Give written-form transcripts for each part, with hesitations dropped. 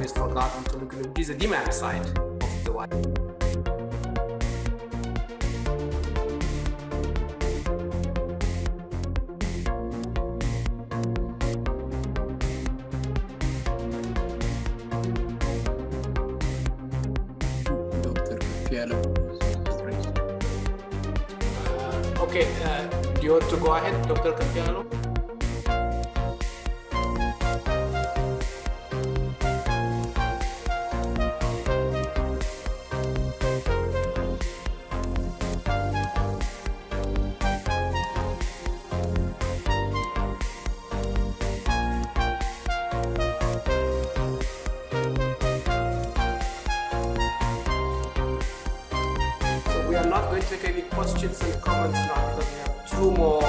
always forgotten to look at, which is the demand side of the water. Okay, do you want to go ahead, Dr. Capiano? We are not going to take any questions and comments now because we have two more.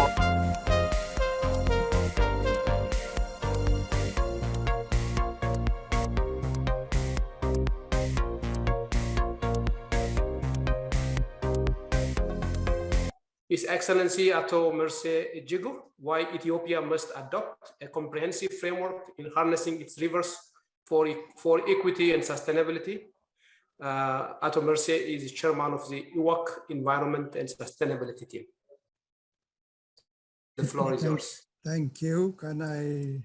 His Excellency Ato Mersie Ejigu, why Ethiopia must adopt a comprehensive framework in harnessing its rivers for equity and sustainability. Ato Mersie is chairman of the EWAC Environment and Sustainability team. The floor is yours. Thank you. Can I?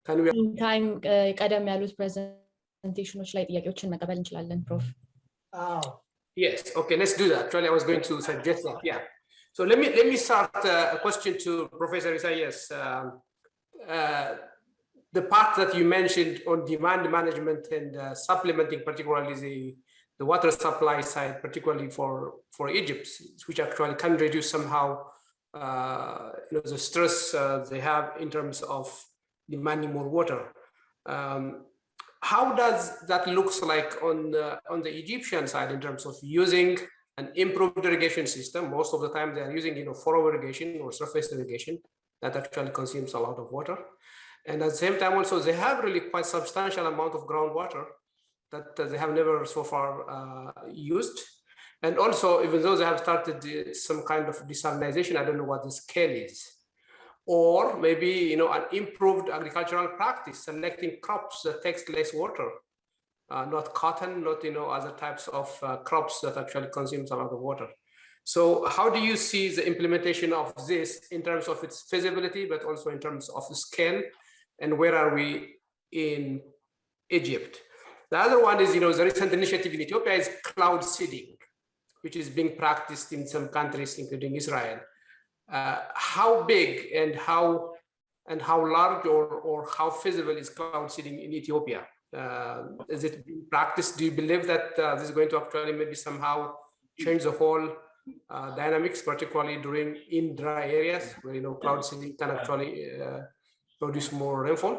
Can we? Time ቀደም ያሉት presentations ላይ ጥያቄዎችን መቀበል እንችላለን prof. Yes, okay, let's do that. Actually, I was going to suggest that. Yeah. So let me start a question to Professor Isaias. The part that you mentioned on demand management and supplementing, particularly the water supply side, particularly for Egypt, which actually can reduce somehow the stress they have in terms of demanding more water. How does that looks like on the Egyptian side in terms of using an improved irrigation system? Most of the time they are using furrow irrigation or surface irrigation that actually consumes a lot of water. And at the same time, also, they have really quite substantial amount of groundwater that they have never so far used. And also, even though they have started some kind of desalination, I don't know what the scale is. Or maybe, an improved agricultural practice, selecting crops that takes less water, not cotton, not, other types of crops that actually consumes a lot of water. So how do you see the implementation of this in terms of its feasibility, but also in terms of the scale? And where are we in Egypt? The other one is, the recent initiative in Ethiopia is cloud seeding, which is being practiced in some countries, including Israel. How big and how large or how feasible is cloud seeding in Ethiopia? Is it being practiced? Do you believe that this is going to actually maybe somehow change the whole dynamics, particularly in dry areas where cloud seeding can actually produce more rainfall?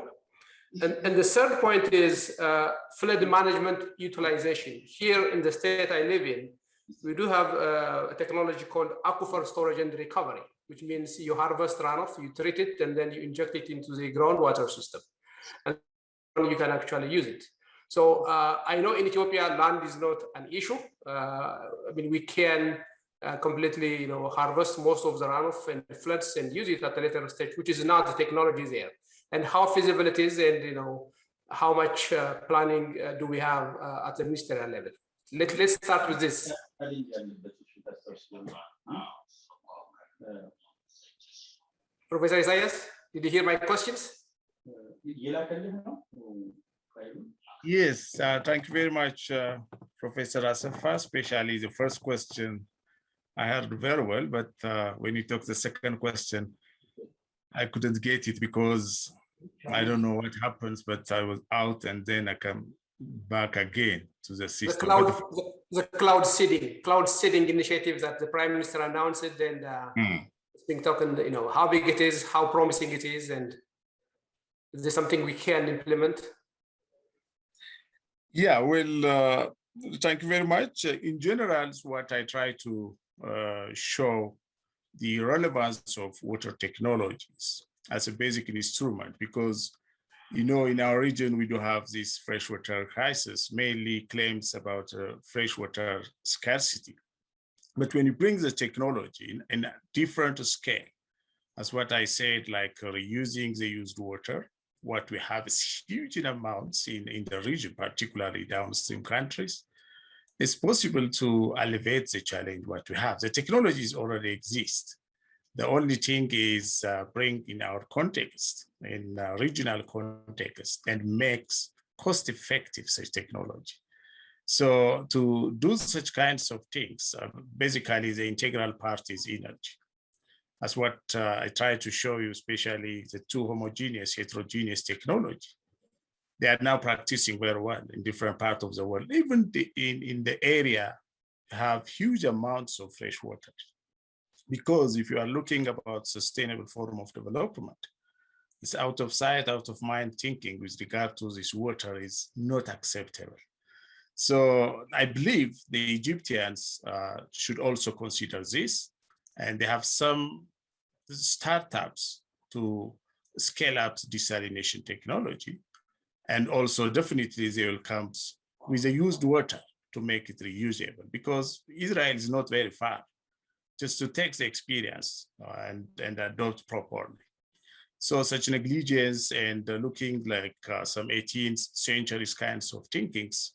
And the third point is flood management utilization. Here in the state I live in, we do have a technology called aquifer storage and recovery, which means you harvest runoff, you treat it, and then you inject it into the groundwater system, and you can actually use it. So I know in Ethiopia, land is not an issue. We can completely, harvest most of the runoff and floods and use it at a later stage, which is not the technology there. And how feasible it is, and how much planning do we have at the ministerial level? Let's start with this. Professor Isaias, did you hear my questions? Yes, thank you very much, Professor Asafa, especially the first question I heard very well, but when you took the second question, I couldn't get it because I don't know what happens, but I was out and then I come back again to the system. The cloud seeding initiative that the Prime Minister announced, and it's being talking, how big it is, how promising it is, and is there something we can implement? Yeah, well, thank you very much. In general, what I try to show the relevance of water technologies as a basic instrument, because in our region we do have this freshwater crisis, mainly claims about freshwater scarcity. But when you bring the technology in a different scale, As what I said, like reusing the used water, what we have is huge in amounts in the region, particularly downstream countries. It's possible to alleviate the challenge what we have. The technologies already exist. The only thing is bring in our context, in regional context, and makes cost-effective such technology. So to do such kinds of things, basically the integral part is energy. That's what I try to show you, especially the two homogeneous, heterogeneous technology. They are now practicing very well in different parts of the world. Even in the area, have huge amounts of fresh water. Because if you are looking about sustainable form of development, it's out of sight, out of mind thinking with regard to this water is not acceptable. So I believe the Egyptians should also consider this, and they have some startups to scale up desalination technology. And also definitely they will come with the used water to make it reusable, because Israel is not very far, just to take the experience and adopt properly. So such negligence and looking like some 18th century kinds of thinkings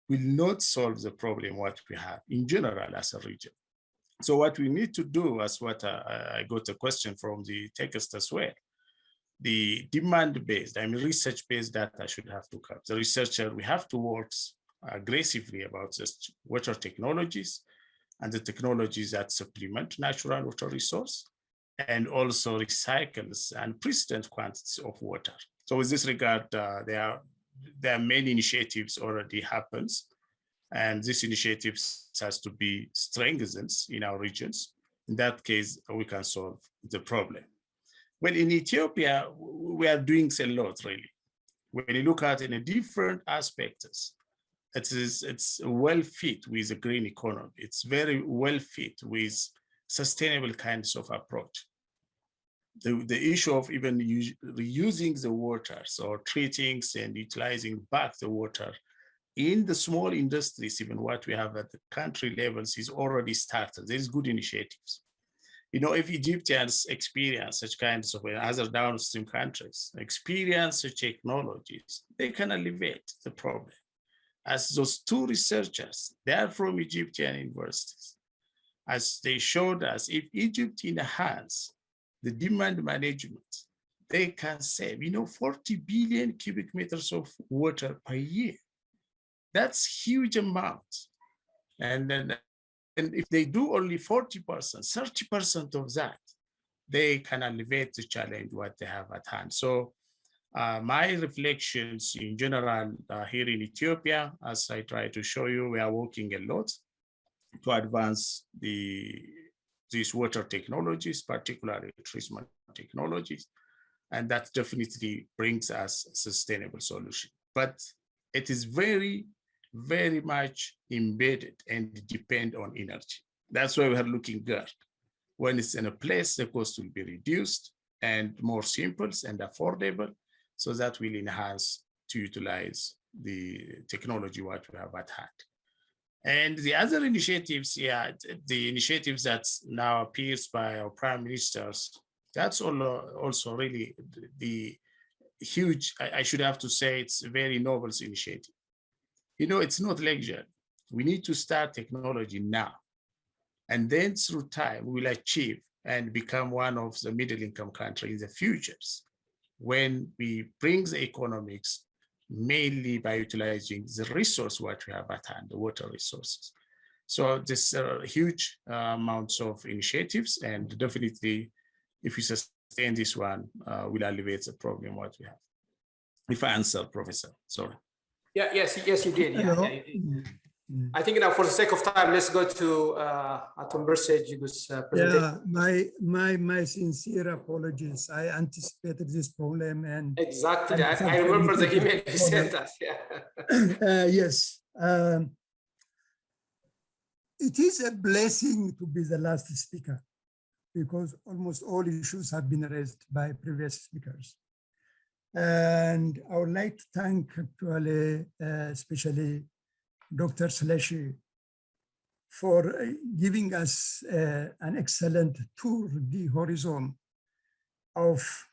will not solve the problem what we have in general as a region. So what we need to do, as what I got a question from the text as well, the demand-based, research-based data should have to come. The researcher, we have to work aggressively about this water technologies and the technologies that supplement natural water resource and also recycles unprecedented quantities of water. So with this regard, there are many initiatives already happens, and this initiatives has to be strengthened in our regions. In that case, we can solve the problem. Well, in Ethiopia, we are doing a lot, really. When you look at it in different aspects, it's well fit with the green economy. It's very well fit with sustainable kinds of approach. The issue of even reusing the waters or treating and utilizing back the water in the small industries, even what we have at the country levels is already started. There's good initiatives. You know, if Egyptians experience such kinds of other downstream countries, experience such technologies, they can alleviate the problem. As those two researchers, they are from Egyptian universities, as they showed us, if Egypt enhances the demand management, they can save, 40 billion cubic meters of water per year. That's huge amount. And if they do only 40%, 30% of that, they can alleviate the challenge what they have at hand. So my reflections in general here in Ethiopia, as I try to show you, we are working a lot to advance these water technologies, particularly treatment technologies, and that definitely brings us a sustainable solution. But it is very, very much embedded and depend on energy. That's why we are looking good. When it's in a place, the cost will be reduced and more simple and affordable, so that will enhance to utilize the technology what we have at hand. And the other initiatives, the initiatives that now appears by our prime ministers, that's also really the huge, I should have to say, it's a very noble initiative. It's not luxury. We need to start technology now. And then through time, we'll achieve and become one of the middle income countries in the futures, when we bring the economics mainly by utilizing the resource what we have at hand, the water resources. So this huge amounts of initiatives, and definitely if we sustain this one, will alleviate the problem what we have. If I answer, Professor, sorry. Yes, you did. Yeah, you did. I think now, for the sake of time, let's go to Ato Mersie Ejigu's presentation. Yeah, my sincere apologies. I anticipated this problem, and exactly. I remember the email you sent us. Yeah. Yes, it is a blessing to be the last speaker, because almost all issues have been raised by previous speakers. And I would like to thank actually, especially Dr. Seleshi, for giving us an excellent tour de horizon of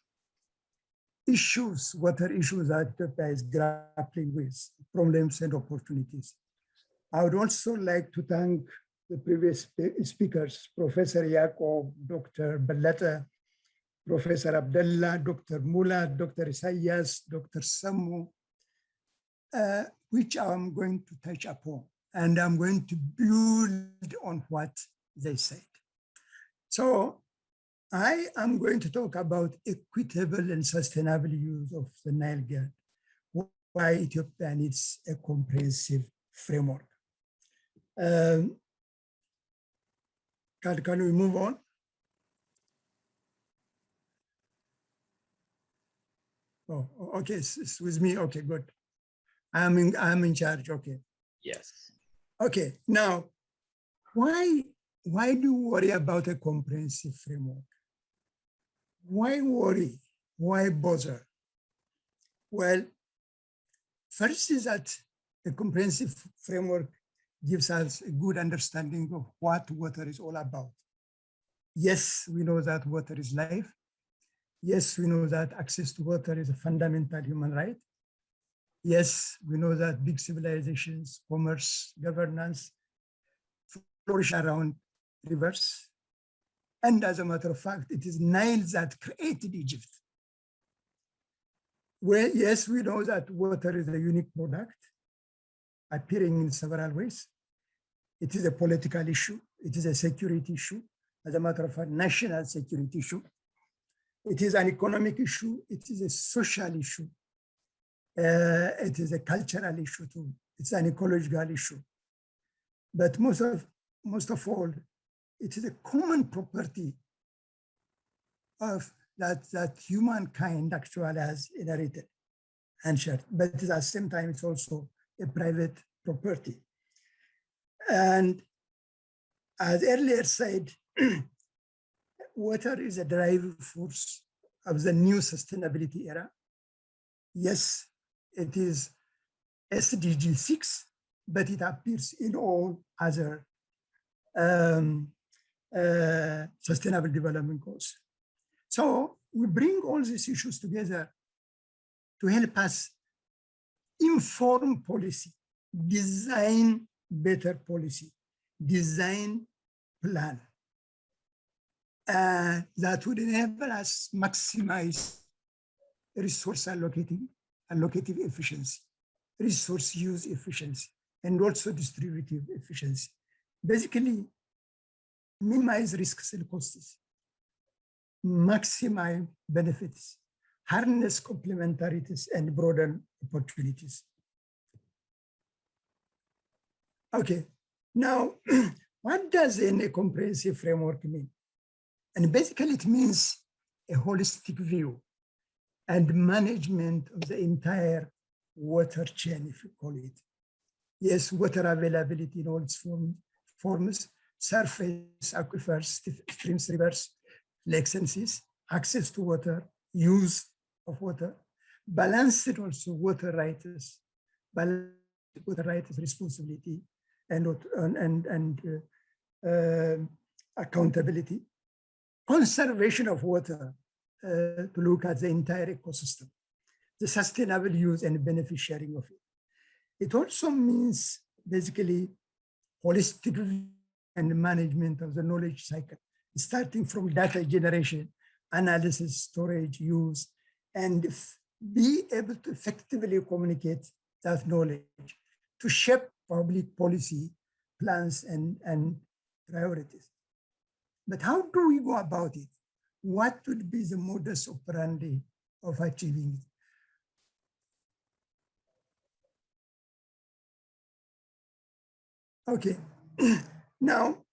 issues, water issues that Ethiopia is grappling with, problems and opportunities. I would also like to thank the previous speakers, Professor Yacob, Dr. Bellata, Professor Abdullah, Dr. Mula, Dr. Isaias, Dr. Samu, which I'm going to touch upon, and I'm going to build on what they said. So I am going to talk about equitable and sustainable use of the Nile Gad, why Ethiopia needs a comprehensive framework. Can we move on? Oh, okay, it's with me. Okay, good. I'm in charge. Okay. Yes. Okay. Now, why do you worry about a comprehensive framework? Why worry? Why bother? Well, first is that a comprehensive framework gives us a good understanding of what water is all about. Yes, we know that water is life. Yes, we know that access to water is a fundamental human right. Yes, we know that big civilizations, commerce, governance flourish around rivers. And as a matter of fact, it is Nile that created Egypt. Well, yes, we know that water is a unique product appearing in several ways. It is a political issue. It is a security issue. As a matter of fact, national security issue. It is an economic issue. It is a social issue. It is a cultural issue too. It's an ecological issue. But most of all, it is a common property of that humankind actually has inherited and shared. But at the same time, it's also a private property. And as earlier said, water is a driving force of the new sustainability era. Yes, it is SDG 6, but it appears in all other sustainable development goals. So we bring all these issues together to help us inform policy, design better policy, design plan that would enable us maximize resource allocative efficiency, resource use efficiency, and also distributive efficiency. Basically, minimize risks and costs, maximize benefits, harness complementarities, and broaden opportunities. Okay, now, what does a comprehensive framework mean? And basically it means a holistic view and management of the entire water chain, if you call it. Yes, water availability in all its forms, surface, aquifers, streams, rivers, lakes and seas, access to water, use of water, balanced also water rights, responsibility, and accountability, conservation of water, to look at the entire ecosystem, the sustainable use and benefit sharing of it. It also means basically holistic and management of the knowledge cycle, starting from data generation, analysis, storage, use, and be able to effectively communicate that knowledge to shape public policy plans and priorities. But how do we go about it? What would be the modus operandi of achieving it? Okay, now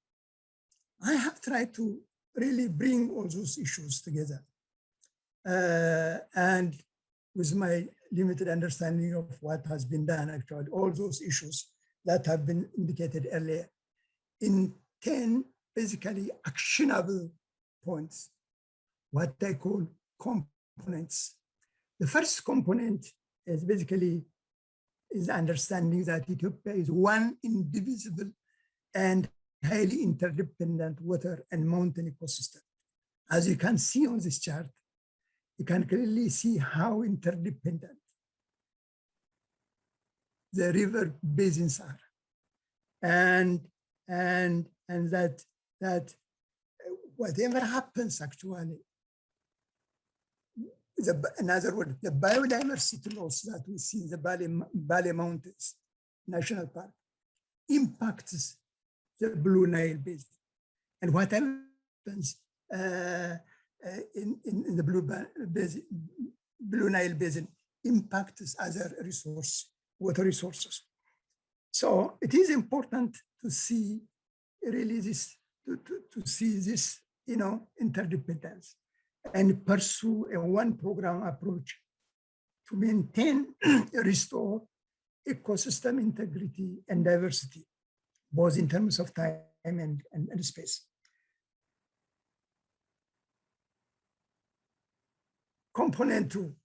I have tried to really bring all those issues together. And with my limited understanding of what has been done, actually, all those issues that have been indicated earlier in 10 basically actionable points, what I call components. The first component is basically is understanding that Ethiopia is one indivisible and highly interdependent water and mountain ecosystem. As you can see on this chart, you can clearly see how interdependent the river basins are, and that whatever happens actually, in other words, the biodiversity loss that we see in the Bali Mountains National Park impacts the Blue Nile Basin, and whatever happens in the Blue Nile Basin impacts other water resources. So it is important to see really this, to see this, interdependence, and pursue a one program approach to maintain, restore ecosystem integrity and diversity, both in terms of time and space. Component 2.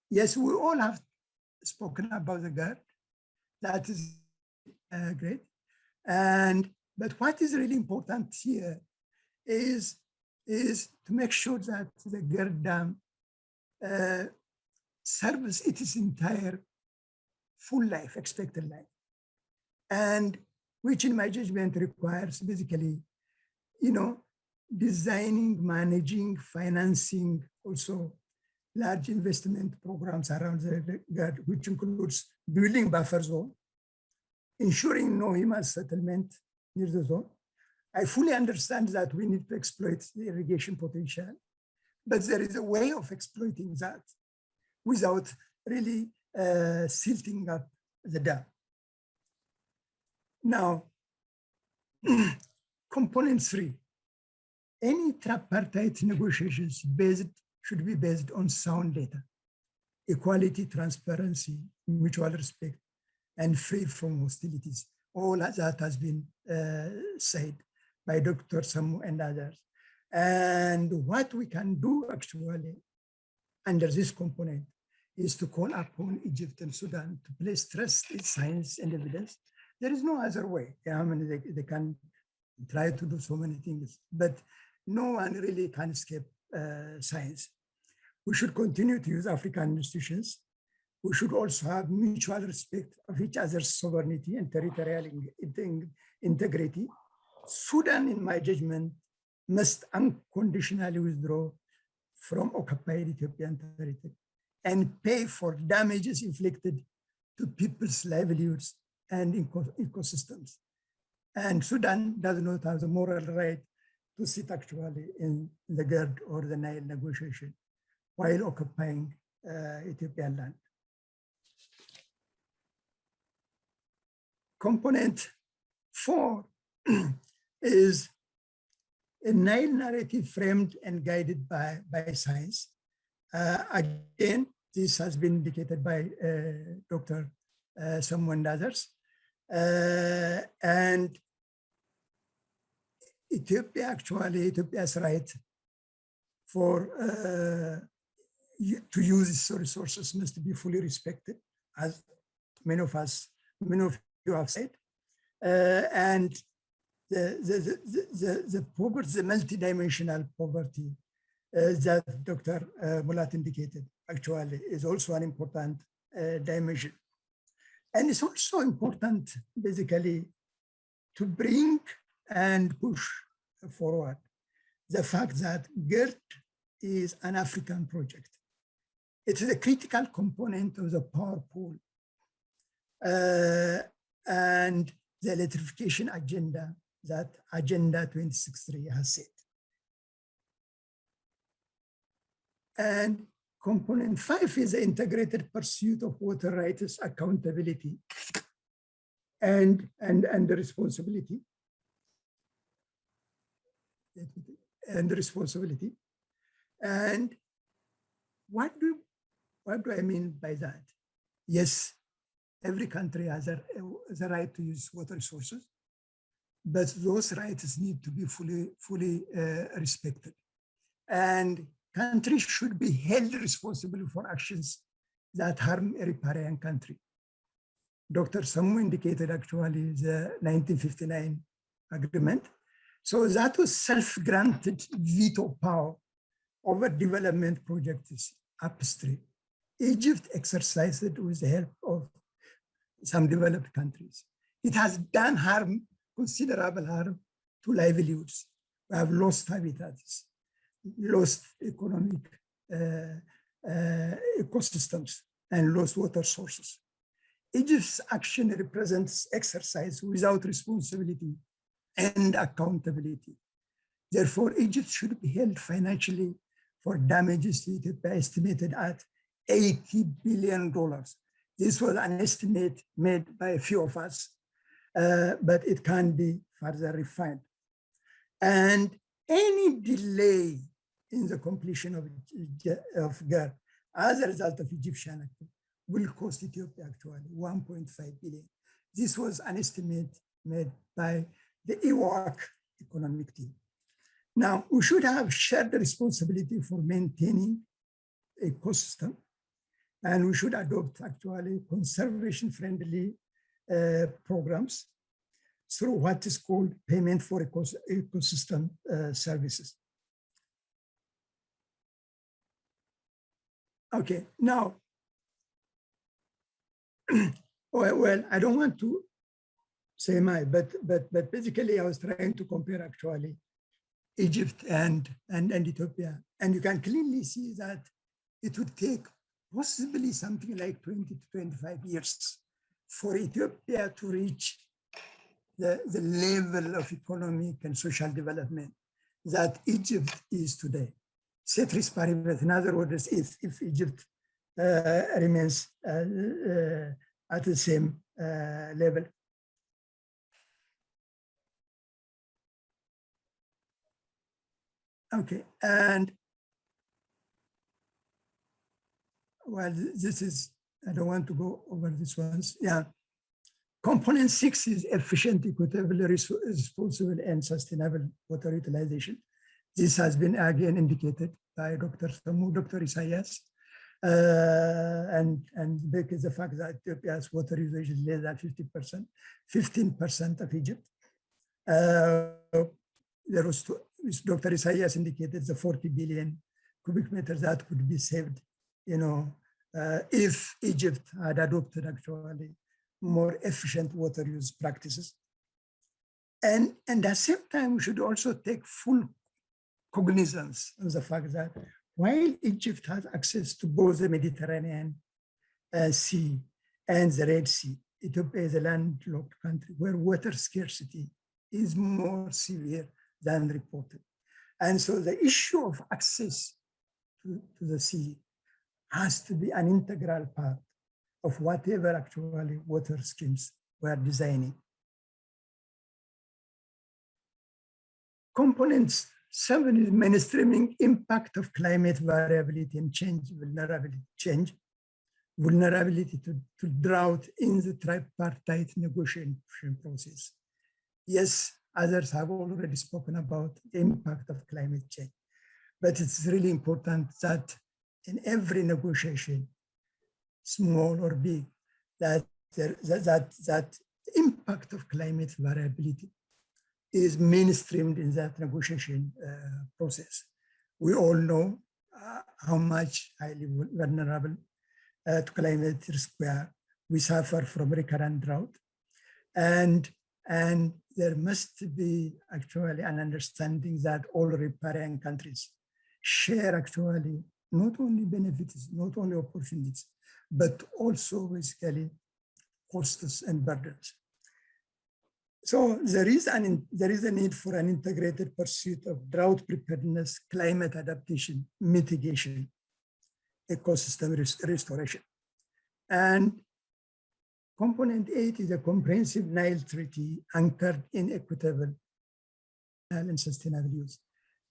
Yes, we all have spoken about the GERD. That is great. But what is really important here is to make sure that the GERD dam serves its entire full life, expected life, and which in my judgment requires basically, designing, managing, financing also large investment programs around the GERD, which includes building buffer zone, ensuring no human settlement near the zone. I fully understand that we need to exploit the irrigation potential, but there is a way of exploiting that without really silting up the dam. Now, component 3, any tripartite negotiations should be based on sound data, equality, transparency, mutual respect, and free from hostilities. All that has been said by Dr. Samu and others. And what we can do actually under this component is to call upon Egypt and Sudan to place trust in science and evidence. There is no other way. I mean, they can try to do so many things, but no one really can escape science. We should continue to use African institutions. We should also have mutual respect of each other's sovereignty and territorial integrity. Sudan, in my judgment, must unconditionally withdraw from occupied Ethiopian territory and pay for damages inflicted to people's livelihoods and ecosystems. And Sudan does not have the moral right to sit actually in the GERD or the Nile negotiation while occupying Ethiopian land. Component 4 is a Nile narrative framed and guided by science. Again, this has been indicated by Dr. Samu and others. And Ethiopia's right for to use its resources must be fully respected, as many of you have said. And the poverty, the multidimensional poverty that Dr. Mulat indicated actually is also an important dimension. And it's also important basically to bring and push forward the fact that GERD is an African project. It is a critical component of the power pool and the electrification agenda that Agenda 2063 has set. And component 5 is the integrated pursuit of water rights, accountability, and the responsibility. And what do I mean by that? Yes, every country has the right to use water resources, but those rights need to be fully respected. And countries should be held responsible for actions that harm a riparian country. Dr. Samu indicated actually the 1959 agreement. So that was self-granted veto power overdevelopment projects upstream. Egypt exercised it with the help of some developed countries. It has done harm, considerable harm to livelihoods. We have lost habitats, lost economic ecosystems, and lost water sources. Egypt's action represents exercise without responsibility and accountability. Therefore, Egypt should be held financially for damages to Ethiopia estimated at $80 billion. This was an estimate made by a few of us, but it can be further refined. And any delay in the completion of GER as a result of Egyptian action will cost Ethiopia actually 1.5 billion. This was an estimate made by the EWAC economic team. Now, we should have shared the responsibility for maintaining ecosystem, and we should adopt actually conservation-friendly programs through what is called payment for ecosystem services. Okay, now, well, I don't want to say but basically I was trying to compare actually Egypt and Ethiopia, and you can clearly see that it would take possibly something like 20 to 25 years for Ethiopia to reach the level of economic and social development that Egypt is today. Ceteris paribus, in other words, if Egypt remains at the same level. Okay, and well, this is, I don't want to go over this once. Yeah. Component 6 is efficient, equitable, responsible, and sustainable water utilization. This has been again indicated by Dr. Samu, Dr. Isaias, and because the fact that Ethiopia's water usage is less than 50%, 15% of Egypt. There was, Dr. Isaias indicated the 40 billion cubic meters that could be saved, if Egypt had adopted actually more efficient water use practices. And at the same time, we should also take full cognizance of the fact that while Egypt has access to both the Mediterranean Sea and the Red Sea, Ethiopia is a landlocked country where water scarcity is more severe than reported. And so the issue of access to the sea has to be an integral part of whatever actually water schemes we're designing. Components 7 is mainstreaming impact of climate variability and vulnerability to drought in the tripartite negotiation process. Yes, others have already spoken about the impact of climate change, but it's really important that in every negotiation, small or big, that impact of climate variability is mainstreamed in that negotiation process. We all know how much highly vulnerable to climate risk we are. We suffer from recurrent drought, and there must be actually an understanding that all riparian countries share actually not only benefits, not only opportunities, but also basically costs and burdens. So there is a need for an integrated pursuit of drought preparedness, climate adaptation, mitigation, ecosystem restoration. And component 8 is a comprehensive Nile Treaty anchored in equitable and sustainable use.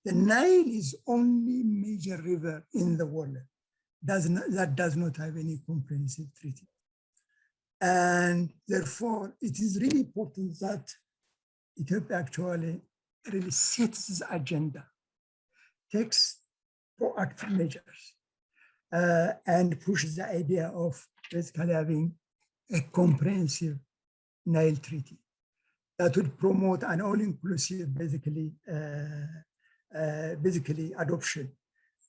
The Nile is only major river in the world that does not have any comprehensive treaty. And therefore, it is really important that Ethiopia actually really sets this agenda, takes proactive measures, and pushes the idea of basically having a comprehensive Nile Treaty that would promote an all-inclusive basically adoption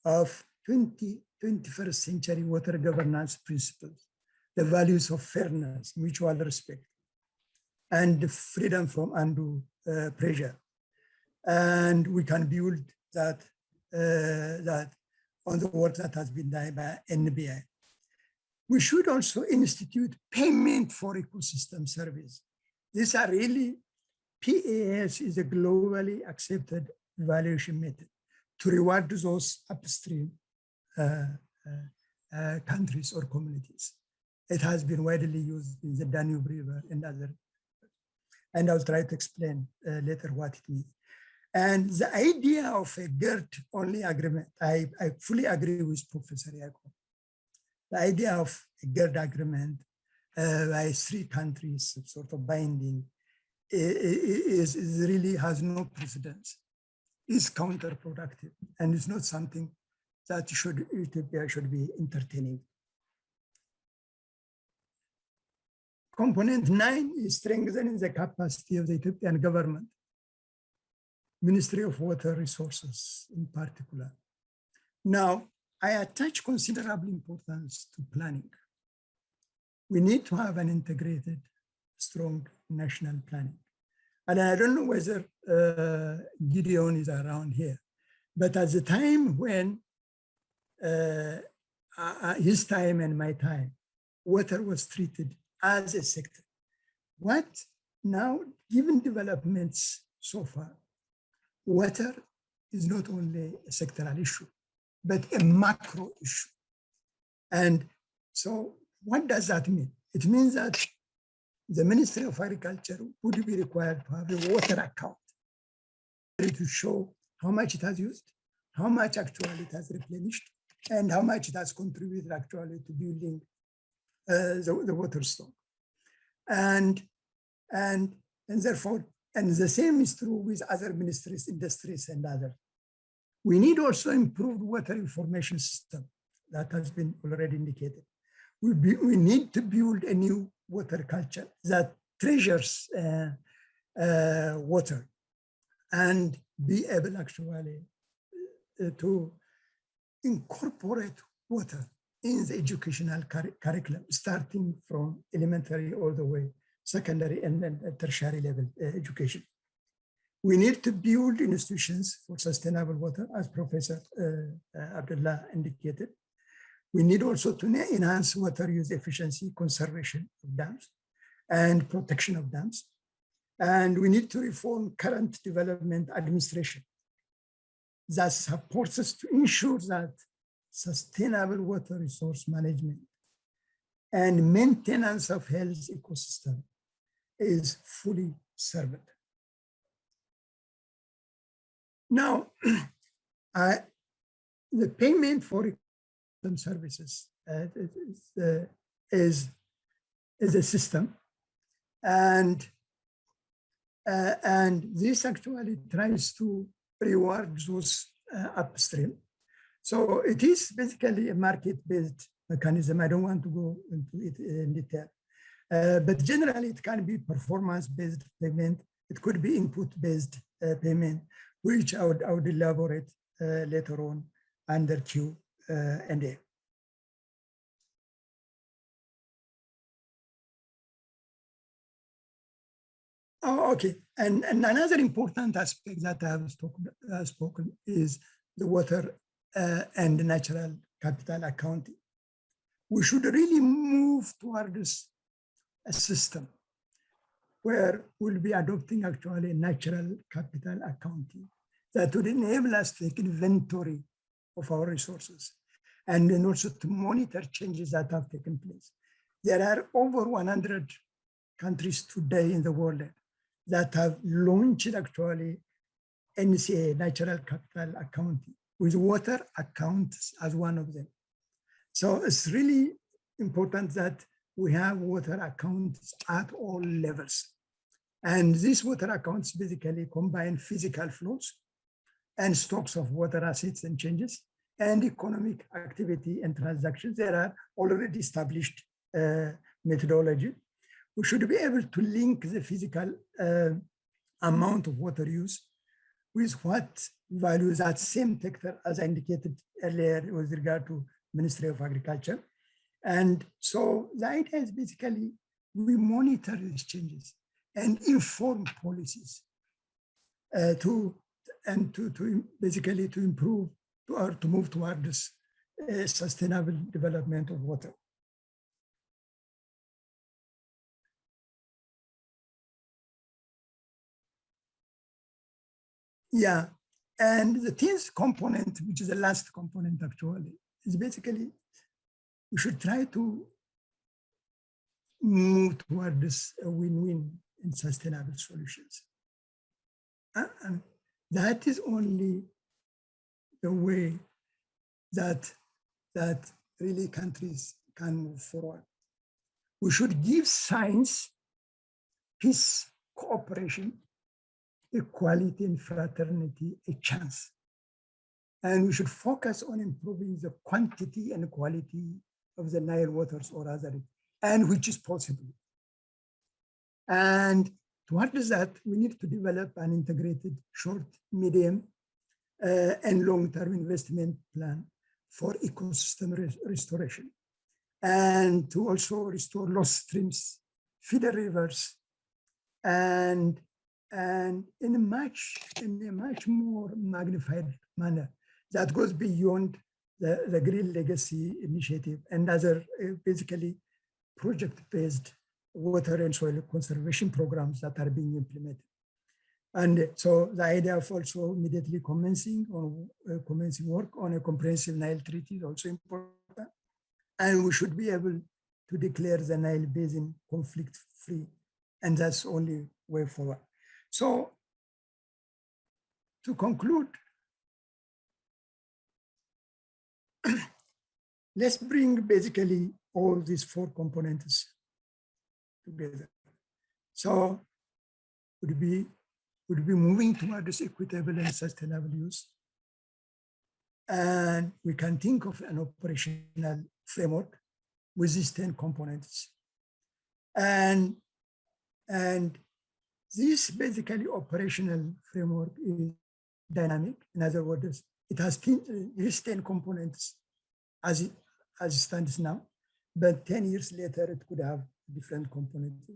of 21st century water governance principles, the values of fairness, mutual respect, and freedom from undue pressure. And we can build that, that on the work that has been done by NBI. We should also institute payment for ecosystem service. These are really, PAS is a globally accepted valuation method to reward those upstream countries or communities. It has been widely used in the Danube River and other, and I'll try to explain later what it means. And the idea of a GERD-only agreement, I fully agree with Professor Ejigu. The idea of a GERD agreement by 3 countries, sort of binding, is really has no precedence. It's counterproductive, and it's not something that Ethiopia should be entertaining. Component 9 is strengthening the capacity of the Ethiopian government, Ministry of Water Resources in particular. Now, I attach considerable importance to planning. We need to have an integrated, strong national planning. And I don't know whether Gideon is around here, but at the time when his time and my time, water was treated as a sector. What now, given developments so far, water is not only a sectoral issue, but a macro issue. And so what does that mean? It means that the Ministry of Agriculture would be required to have a water account to show how much it has used, how much actually it has replenished, and how much it has contributed actually to building the water stock. And therefore, and the same is true with other ministries, industries, and others. We need also improved water information system that has been already indicated. We need to build a new water culture that treasures water and be able actually to incorporate water in the educational curriculum, starting from elementary all the way, secondary and then tertiary level education. We need to build institutions for sustainable water, as Professor Abdullah indicated. We need also to enhance water use efficiency, conservation of dams, and protection of dams. And we need to reform current development administration that supports us to ensure that sustainable water resource management and maintenance of health ecosystem is fully served. Now, the payment for services is a system, and this actually tries to reward those upstream. So it is basically a market-based mechanism. I don't want to go into it in detail, but generally it can be performance-based payment. It could be input-based payment, which I would elaborate later on under Q and A. Oh, okay, and another important aspect that I have spoken is the water and natural capital accounting. We should really move towards a system where we'll be adopting actually natural capital accounting that would enable us to take inventory of our resources and then also to monitor changes that have taken place. There are over 100 countries today in the world that have launched actually NCA, natural capital accounting, with water accounts as one of them. So it's really important that we have water accounts at all levels. And these water accounts basically combine physical flows and stocks of water assets and changes and economic activity and transactions. There are already established methodology. We should be able to link the physical amount of water use with what values that same sector as I indicated earlier with regard to Ministry of Agriculture. And so the idea is basically we monitor these changes and inform policies to basically to improve or to move toward this sustainable development of water. Yeah, and the 10th component, which is the last component actually, is basically we should try to move toward this win-win and sustainable solutions. And that is only the way that really countries can move forward. We should give science, peace, cooperation, equality and fraternity a chance. And we should focus on improving the quantity and quality of the Nile waters or other, and which is possible. And towards that, we need to develop an integrated short, medium, and long-term investment plan for ecosystem restoration, and to also restore lost streams, feeder rivers, and in a much more magnified manner that goes beyond the Green Legacy Initiative and other basically project-based water and soil conservation programs that are being implemented. And so the idea of also immediately commencing work on a comprehensive Nile treaty is also important. And we should be able to declare the Nile Basin conflict-free, and that's the only way forward. So to conclude, let's bring basically all these 4 components together. So would be moving toward this equitable and sustainable use. And we can think of an operational framework with these 10 components. And this basically operational framework is dynamic. In other words, it has these 10 components as it stands now, but 10 years later, it could have different components.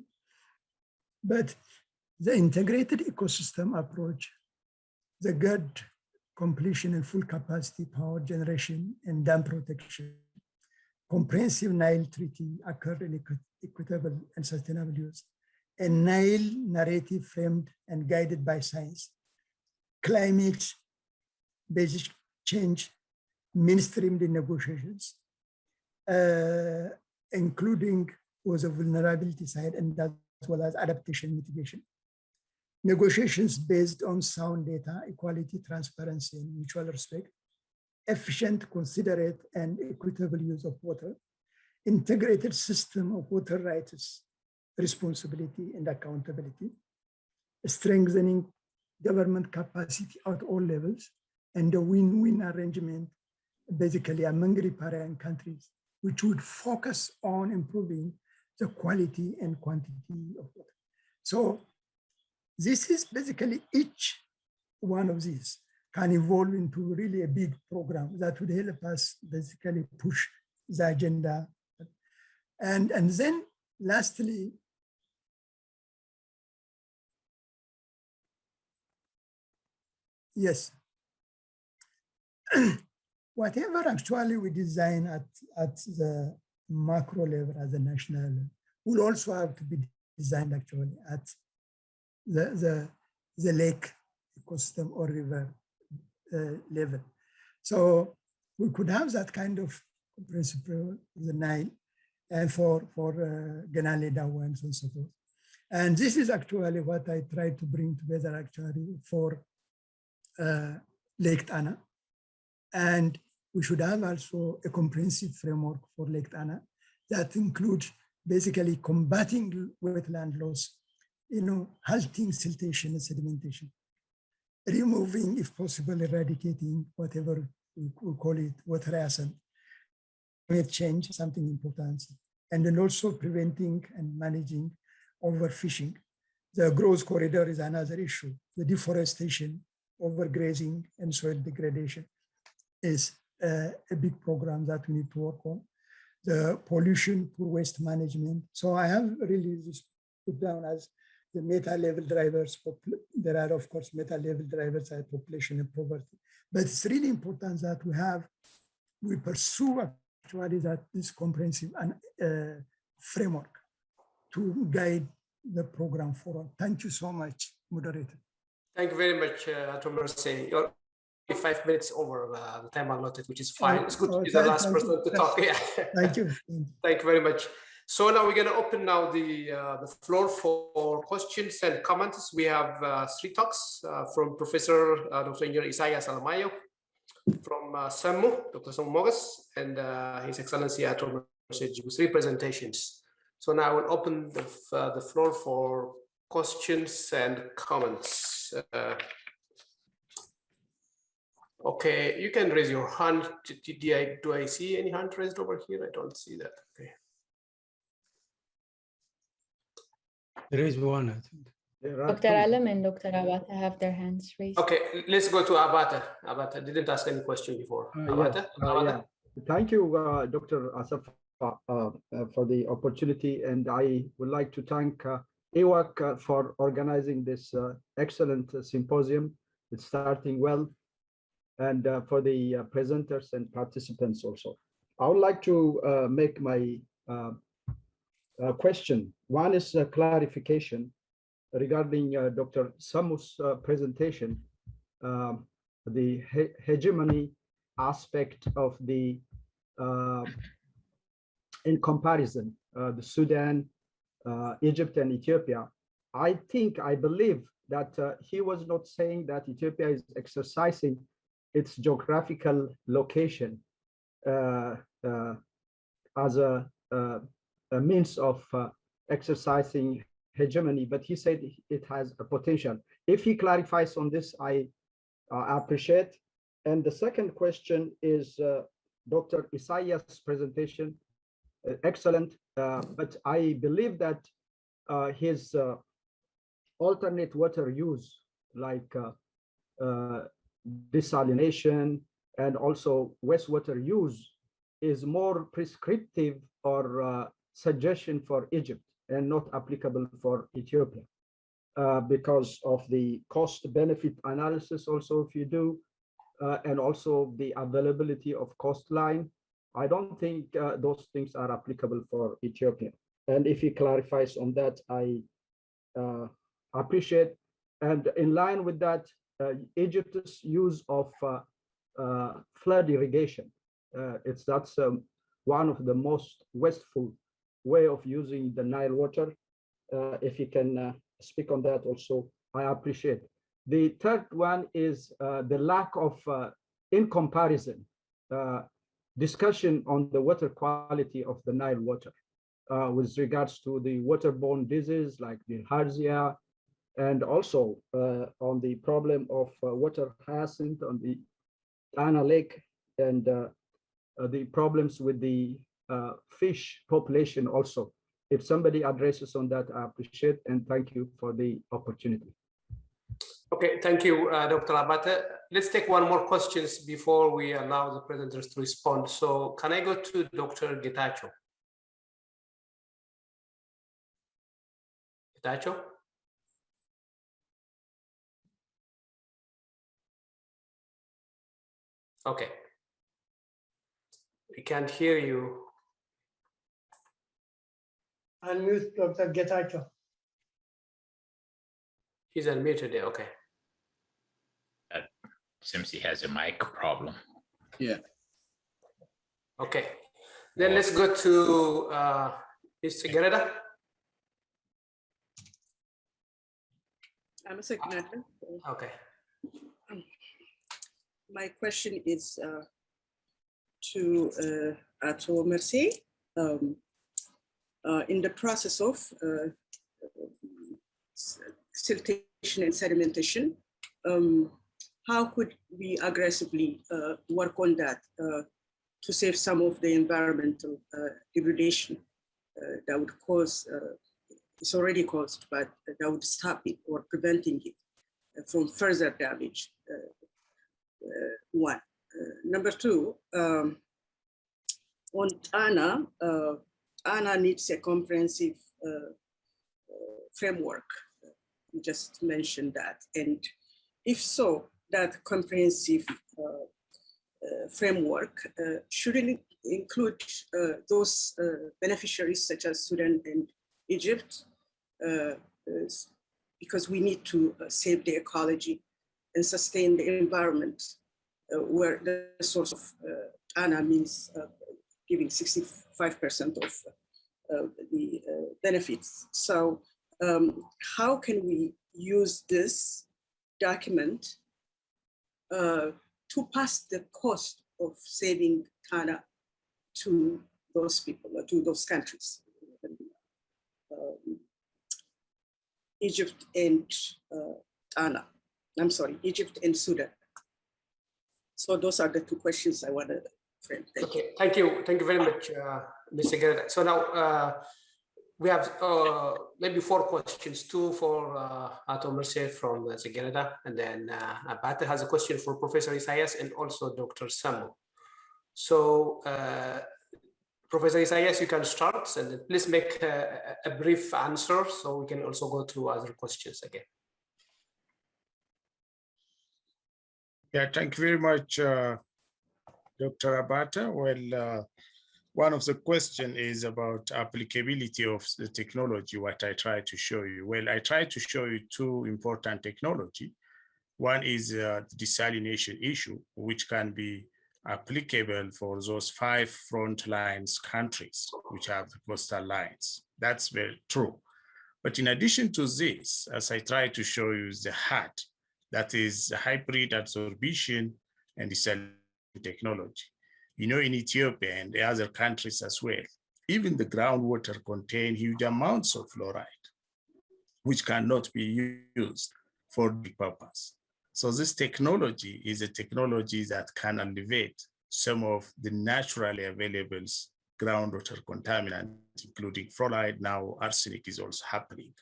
But the integrated ecosystem approach, the good completion and full capacity power generation and dam protection, comprehensive Nile treaty occurred in equitable and sustainable use, a Nile narrative framed and guided by science, climate-based change, mainstreamed in negotiations, including was a vulnerability side and as well as adaptation mitigation. Negotiations based on sound data, equality, transparency, and mutual respect, efficient, considerate, and equitable use of water, integrated system of water rights, responsibility, and accountability, strengthening government capacity at all levels, and a win-win arrangement basically among riparian countries, which would focus on improving the quality and quantity of water. So this is basically each one of these can evolve into really a big program that would help us basically push the agenda. And then lastly, yes, whatever actually we design at the macro level, at the national level, will also have to be designed actually at the lake ecosystem or river level. So we could have that kind of principle, the Nile, and for Ganale Dawa and so on and so forth. And this is actually what I tried to bring together actually for Lake Tana. And we should have also a comprehensive framework for Lake Tana that includes basically combating wetland loss, halting siltation and sedimentation, removing, if possible, eradicating whatever we call it, water acid, climate change, something important, and then also preventing and managing overfishing. The growth corridor is another issue, the deforestation overgrazing and soil degradation is a big program that we need to work on. The pollution, poor waste management. So I have really just put down as the meta-level drivers. There are, of course, meta-level drivers like population and poverty. But it's really important that we pursue actually this comprehensive framework to guide the program forward. Thank you so much, moderator. Thank you very much, Ato Mersie. You're 5 minutes over the time allotted, which is fine. It's good to be the last person to talk. Yeah. Thank you. Thank you very much. So now we're going to open now the floor for questions and comments. We have 3 talks from Professor Dr. Engineer Isaiah Salamayo, from SAMU, Dr. Samu Mogas, and His Excellency Ato Mersie Ejigu, 3 presentations. So now I will open the floor for questions and comments. Okay, you can raise your hand. Do I see any hand raised over here? I don't see that. Okay. There is one, I think. Dr. Alam and Dr. Abata have their hands raised. Okay, let's go to Abata. Abata didn't ask any question before. Abata? Yeah. Thank you, Dr. Asaf, for the opportunity. And I would like to thank EWAC for organizing this excellent symposium. It's starting well. And for the presenters and participants also. I would like to make my question. One is a clarification regarding Dr. Samu's presentation, the hegemony aspect of the, in comparison, the Sudan, Egypt and Ethiopia. I believe that he was not saying that Ethiopia is exercising its geographical location as a means of exercising hegemony, but he said it has a potential. If he clarifies on this, I appreciate. And the second question is Dr. Isaiah's presentation, excellent, but I believe that his alternate water use, like desalination and also wastewater use, is more prescriptive or suggestion for Egypt and not applicable for Ethiopia because of the cost-benefit analysis also if you do, and also the availability of coastline. I don't think those things are applicable for Ethiopia. And if he clarifies on that, I appreciate. And in line with that, Egypt's use of flood irrigation. That's one of the most wasteful way of using the Nile water. If you can speak on that also, I appreciate. The third one is the lack of, in comparison, discussion on the water quality of the Nile water with regards to the waterborne disease like bilharzia, and also on the problem of water hyacinth on the Tana Lake, and the problems with the fish population also. If somebody addresses on that, I appreciate, and thank you for the opportunity. Okay, thank you, Dr. Abate. Let's take one more questions before we allow the presenters to respond. So can I go to Dr. Getachew? Getachew? Okay. We can't hear you. Unmute Dr. Getachew. He's unmuted there, okay. Seems he has a mic problem. Yeah. Okay. Then let's go to Mr. Gereda. I'm a second. Okay. My question is to Ato Mersie. In the process of siltation and sedimentation, how could we aggressively work on that to save some of the environmental degradation that would cause, it's already caused, but that would stop it or preventing it from further damage. One. Number two, on ANA, ANA needs a comprehensive framework. You just mentioned that. And if so, that comprehensive framework should it include those beneficiaries such as Sudan and Egypt, because we need to save the ecology and sustain the environment, where the source of ANA means giving 65% of the benefits. So how can we use this document to pass the cost of saving ANA to those people, or to those countries? Egypt and ANA. I'm sorry, Egypt and Sudan. So those are the two questions I want to frame. Thank you very much, Mr. Gerda. So now we have maybe 4 questions, 2 for Ato Mersie from Gerda, and then Abate has a question for Professor Isaias and also Dr. Samu. So Professor Isaias, you can start, and then please make a brief answer so we can also go through other questions again. Yeah, thank you very much, Dr. Abate. Well, one of the questions is about applicability of the technology, what I try to show you. Well, I try to show you 2 important technology. One is the desalination issue, which can be applicable for those 5 front lines countries which have the coastal lines. That's very true. But in addition to this, as I try to show you, the HAT, that is hybrid adsorption and desalination technology. You know, in Ethiopia and the other countries as well, even the groundwater contain huge amounts of fluoride, which cannot be used for the purpose. So this technology is a technology that can alleviate some of the naturally available groundwater contaminants, including fluoride. Now arsenic is also happening.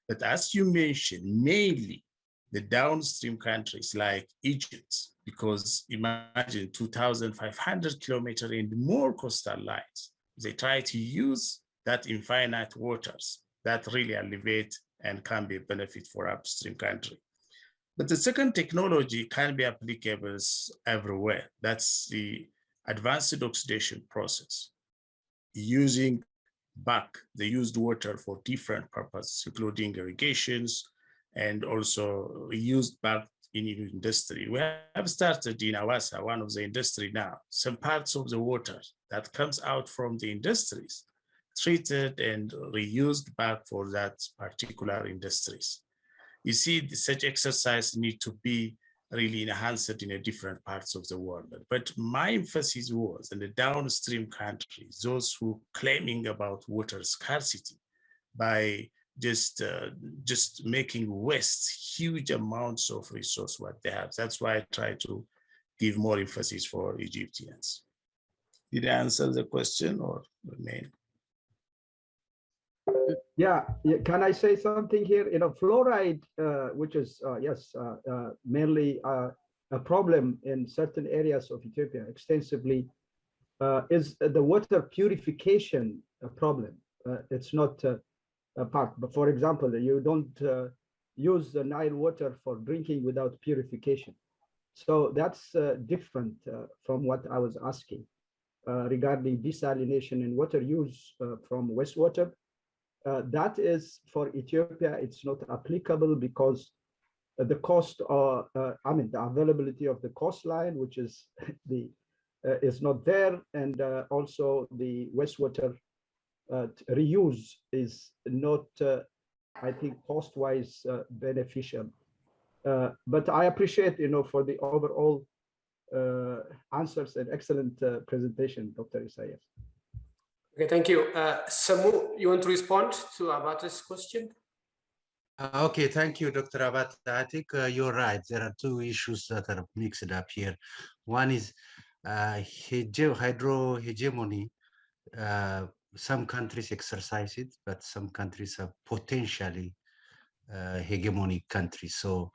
But as you mentioned, mainly the downstream countries like Egypt, because imagine 2,500 kilometers and more coastal lines, they try to use that infinite waters that really alleviate and can be a benefit for upstream country. But the second technology can be applicable everywhere. That's the advanced oxidation process, using back the used water for different purposes, including irrigations, and also used back in industry. We have started in Awasa, one of the industry now, some parts of the water that comes out from the industries, treated and reused back for that particular industries. You see, such exercise need to be really enhanced in a different parts of the world. But my emphasis was in the downstream countries, those who claiming about water scarcity by just making waste huge amounts of resource what they have. That's why I try to give more emphasis for Egyptians. Did I answer the question or remain? Yeah, can I say something here? You know, fluoride, which is, mainly a problem in certain areas of Ethiopia extensively, is the water purification problem. It's not a part, but for example, you don't use the Nile water for drinking without purification. So that's different from what I was asking regarding desalination and water use from wastewater. That is for Ethiopia, it's not applicable because the cost of, the availability of the coastline, which is is not there, and also the wastewater reuse is not, I think, cost-wise beneficial. But I appreciate, for the overall answers and excellent presentation, Dr. Isaias. Okay, thank you. Samu, you want to respond to Abate's question? Okay, thank you, Dr. Abate. I think you're right. There are 2 issues that are mixed up here. One is hydro hegemony. Some countries exercise it, but some countries are potentially hegemonic countries. So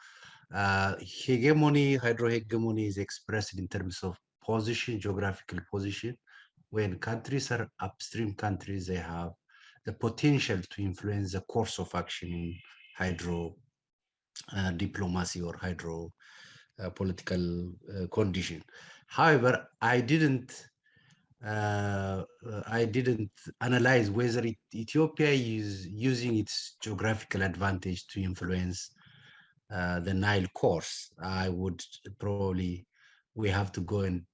Hegemony, hydrohegemony is expressed in terms of position, geographical position. When countries are upstream countries, they have the potential to influence the course of action in hydro diplomacy or hydro political condition. However, I didn't analyze whether Ethiopia is using its geographical advantage to influence the Nile course. I would probably, we have to go and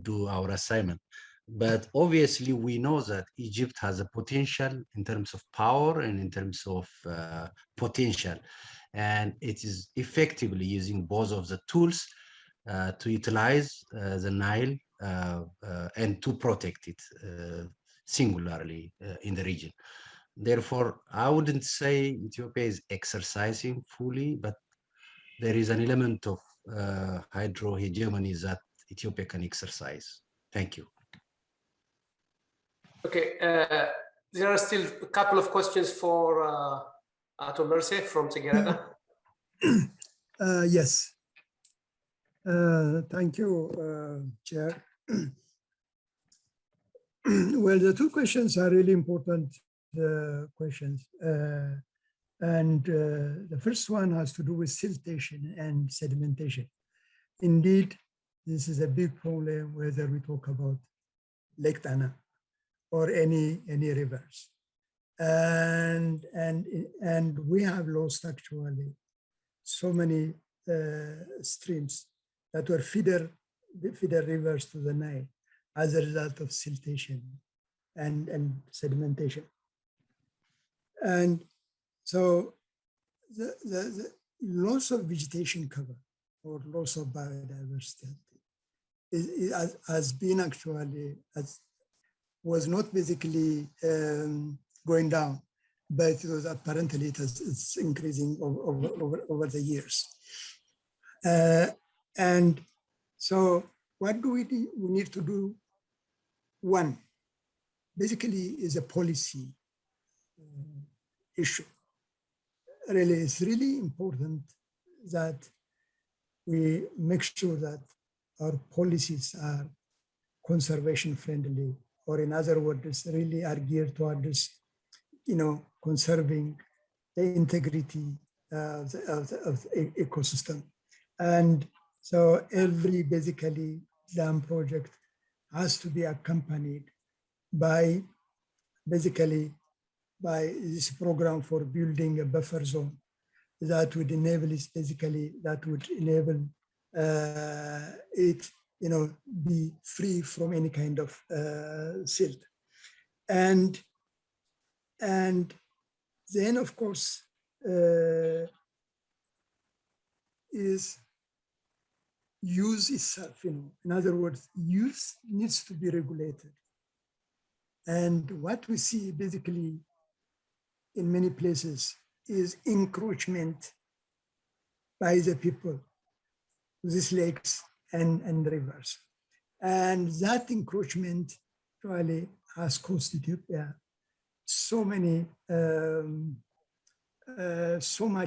do our assignment. But obviously we know that Egypt has a potential in terms of power and in terms of potential. And it is effectively using both of the tools to utilize the Nile and to protect it singularly in the region. Therefore, I wouldn't say Ethiopia is exercising fully, but there is an element of hydro hegemony that Ethiopia can exercise. Thank you. Okay, there are still a couple of questions for Ato Mersie from Tigirada. Yes. Thank you, Chair. Well, the two questions are really important questions. The first one has to do with siltation and sedimentation. Indeed, this is a big problem whether we talk about Lake Tana or any rivers. And we have lost actually so many streams that were feeder rivers to the Nile as a result of siltation and sedimentation. And so the loss of vegetation cover or loss of biodiversity has been actually, was not basically going down, but it was apparently it's increasing over the years. And so what do we do? We need to do? One, basically is a policy issue. Really, it's really important that we make sure that our policies are conservation friendly, or in other words, really are geared towards, conserving the integrity of the ecosystem. And so every basically dam project has to be accompanied by this program for building a buffer zone that would enable it it, be free from any kind of silt. And then of course is use itself, in other words, use needs to be regulated. And what we see basically in many places is encroachment by the people, these lakes and rivers. And that encroachment really has cost Ethiopia so much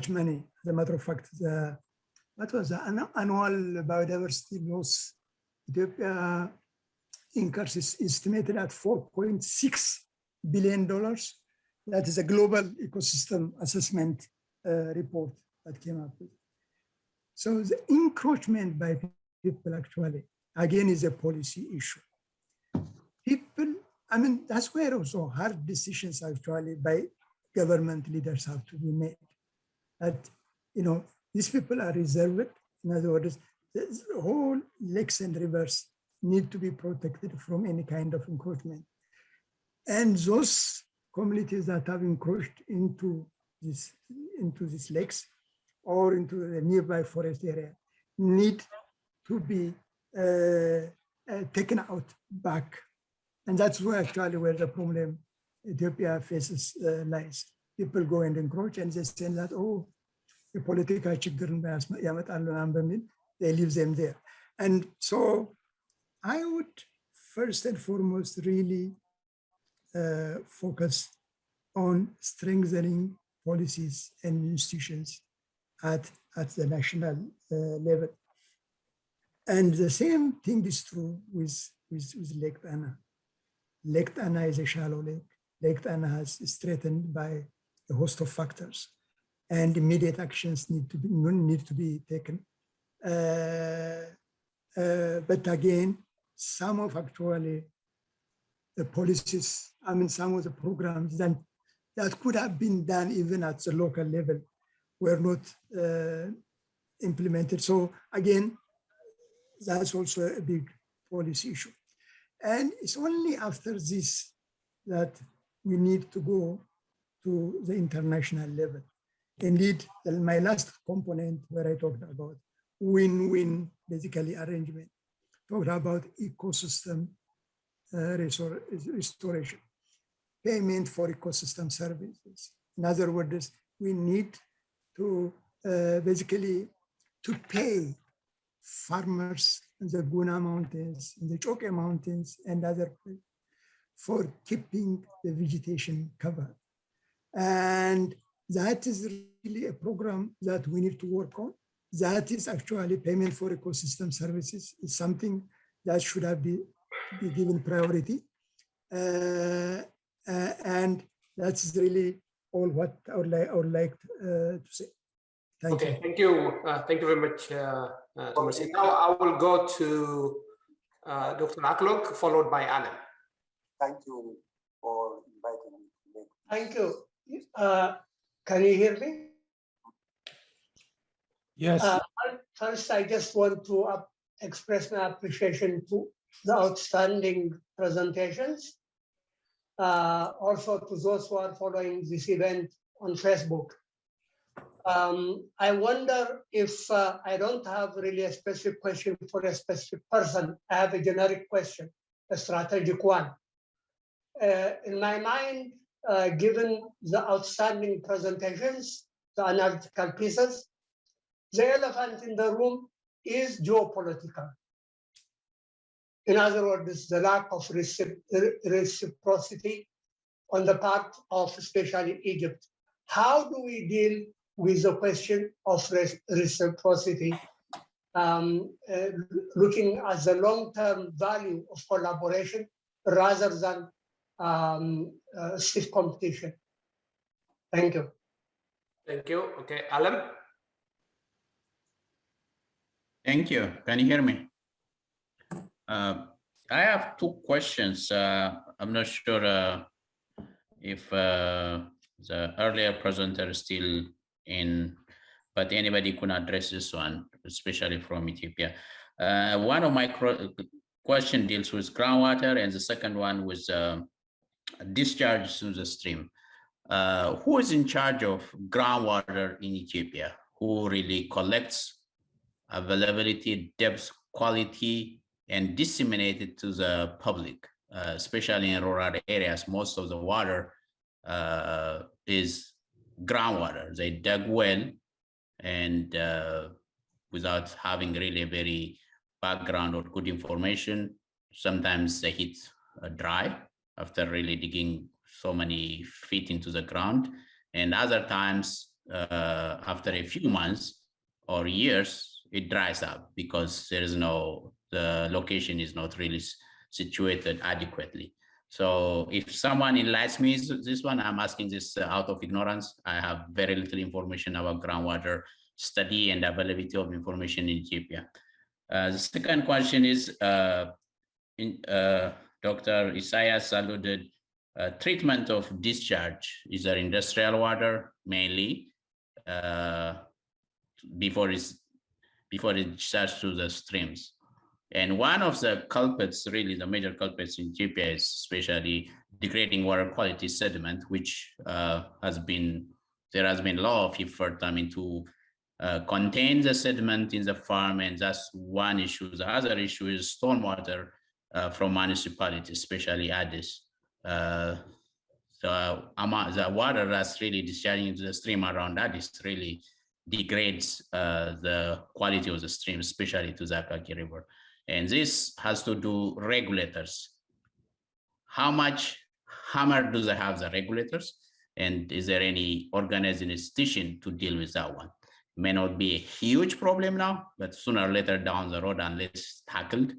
money. As a matter of fact, what was the annual biodiversity loss? Ethiopia incurs is estimated at $4.6 billion. That is a global ecosystem assessment report that came up with. So the encroachment by people actually, again, is a policy issue. People, that's where also hard decisions actually by government leaders have to be made. That, these people are reserved. In other words, the whole lakes and rivers need to be protected from any kind of encroachment. And those communities that have encroached into these lakes or into the nearby forest area need to be taken out back. And that's where actually where the problem Ethiopia faces lies. People go and encroach and they say that, oh, the political they leave them there. And so I would first and foremost really focus on strengthening policies and institutions at the national level. And the same thing is true with Lake Tana. Lake Tana is a shallow lake. Lake Tana is threatened by a host of factors, and immediate actions need to be taken. But again, some of actually the policies, some of the programs that could have been done even at the local level were not implemented. So again, that's also a big policy issue. And it's only after this that we need to go to the international level. Indeed, my last component where I talked about win-win, basically arrangement, talked about ecosystem restoration, payment for ecosystem services. In other words, we need to basically to pay farmers in the Guna Mountains, in the Choke Mountains, and other places for keeping the vegetation covered. And that is really a program that we need to work on. That is actually payment for ecosystem services. It's something that should have be given priority. And that's really all what I would like to say. Thank you. Thank you. Thank you very much, Ato Mersie. Now I will go to Dr. Aklog, followed by Alan. Thank you for inviting me. Thank you. Can you hear me? Yes. First, I just want to express my appreciation to the outstanding presentations. Also to those who are following this event on Facebook. I wonder if I don't have really a specific question for a specific person. I have a generic question, a strategic one. In my mind, given the outstanding presentations, the analytical pieces, the elephant in the room is geopolitical. In other words, the lack of reciprocity on the part of especially Egypt. How do we deal with the question of reciprocity, looking at the long-term value of collaboration rather than stiff competition? Thank you. Thank you. Okay, Alan. Thank you. Can you hear me? I have two questions. I'm not sure if the earlier presenter is still in, but anybody could address this one, especially from Ethiopia. One of my question deals with groundwater, and the second one was discharge to the stream. Who is in charge of groundwater in Ethiopia? Who really collects availability, depth, quality, and disseminate it to the public, especially in rural areas? Most of the water is groundwater. They dug well, and without having really a very background or good information, sometimes they hit dry after really digging so many feet into the ground. And other times, after a few months or years, it dries up because there is the location is not really situated adequately. So if someone enlightens me this one, I'm asking this out of ignorance. I have very little information about groundwater study and availability of information in Ethiopia. The second question is, Dr. Isaias alluded, treatment of discharge. Is there industrial water mainly before it discharges to the streams? And one of the culprits, really the major culprits in Ethiopia, is especially degrading water quality sediment, which there has been a lot of effort to contain the sediment in the farm, and that's one issue. The other issue is stormwater from municipalities, especially Addis. So the water that's really discharging into the stream around Addis really degrades the quality of the stream, especially to the Akaki River. And this has to do regulators. How much hammer do they have, the regulators? And is there any organized institution to deal with that one? may not be a huge problem now, but sooner or later down the road, unless it's tackled,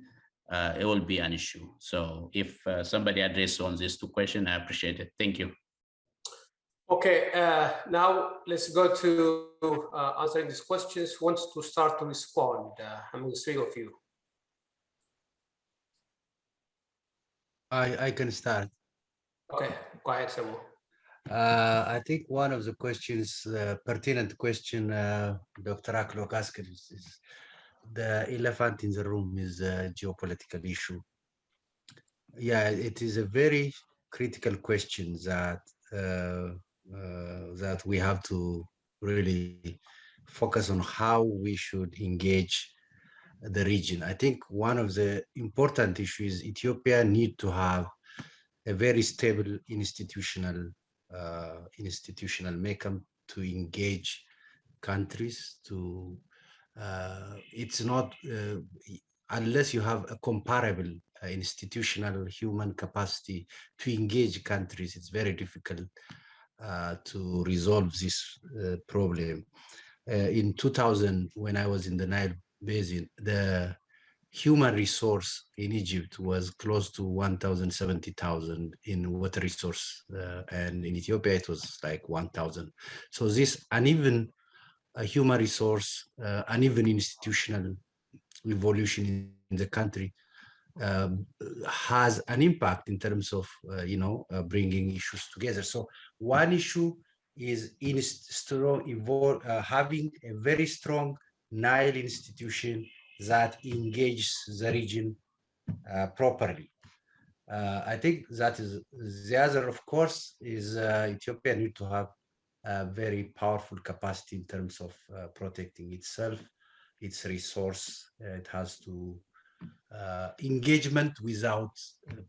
it will be an issue. So if somebody addresses on these two questions, I appreciate it. Thank you. Okay, now let's go to answering these questions. Who wants to start to respond among the three of you? I can start. Okay, go ahead, Samu. I think one of the questions, pertinent question, Dr. Aklok asked is the elephant in the room is a geopolitical issue. Yeah, it is a very critical question that that we have to really focus on how we should engage the region. I think one of the important issues Ethiopia need to have a very stable institutional makeup to engage countries. To it's not unless you have a comparable institutional human capacity to engage countries, it's very difficult to resolve this problem. In 2000, when I was in the Nile Basin, the human resource in Egypt was close to 1,070,000 in water resource, and in Ethiopia it was like 1,000. So this uneven human resource, uneven institutional evolution in the country has an impact in terms of bringing issues together. So one issue is having a very strong Nile institution that engages the region properly. I think that is the other, of course, is Ethiopia need to have a very powerful capacity in terms of protecting itself, its resource. It has to engagement without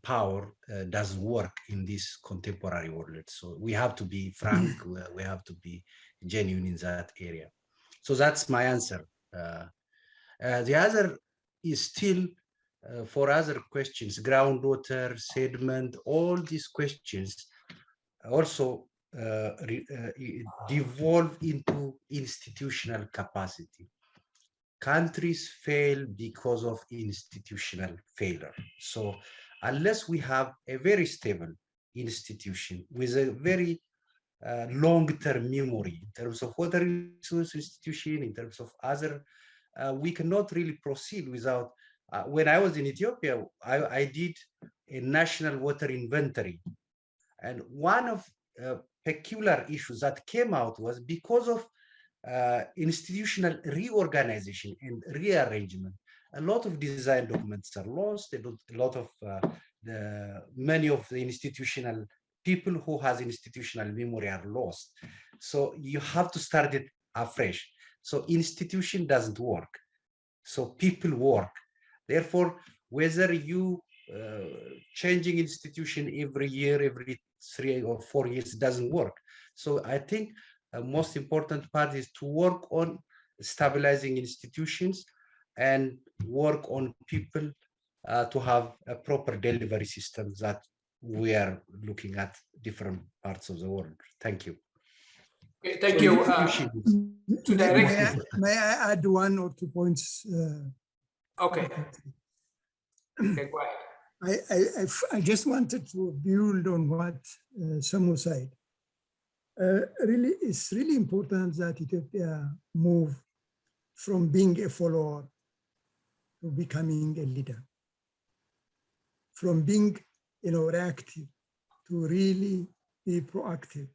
power doesn't work in this contemporary world. So we have to be frank, we have to be genuine in that area. So that's my answer. The other is still for other questions, groundwater, sediment, all these questions also devolve into institutional capacity. Countries fail because of institutional failure. So unless we have a very stable institution with a very long-term memory in terms of water resource institution, in terms of other, we cannot really proceed without. When I was in Ethiopia, I did a national water inventory. And one of peculiar issues that came out was because of institutional reorganization and rearrangement. A lot of design documents are lost. A lot of many of the institutional people who has institutional memory are lost. So you have to start it afresh. So institution doesn't work. So people work. Therefore, whether you changing institution every year, every 3 or 4 years doesn't work. So I think most important part is to work on stabilizing institutions and work on people to have a proper delivery system that we are looking at different parts of the world. Thank you. Okay, thank you. May I add 1 or 2 points? Okay. Okay, go ahead. I just wanted to build on what Samu said. Really, it's really important that Ethiopia move from being a follower to becoming a leader, from being reactive to really be proactive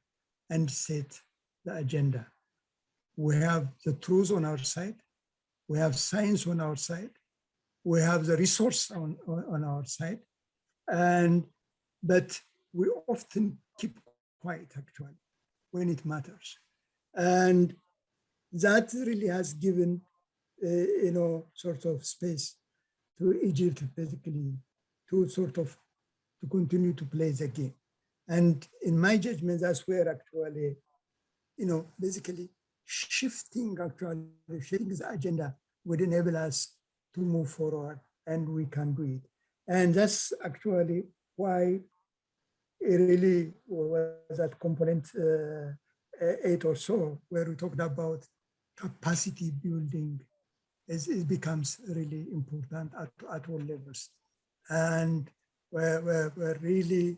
and set the agenda. We have the truth on our side, we have science on our side, we have the resource on our side, but we often keep quiet actually when it matters. And that really has given, sort of space to Egypt basically to to continue to play the game. And in my judgment, that's where actually, basically shifting the agenda would enable us to move forward, and we can do it. And that's actually why it really was that component 8 or so, where we talked about capacity building it becomes really important at all levels. And we're really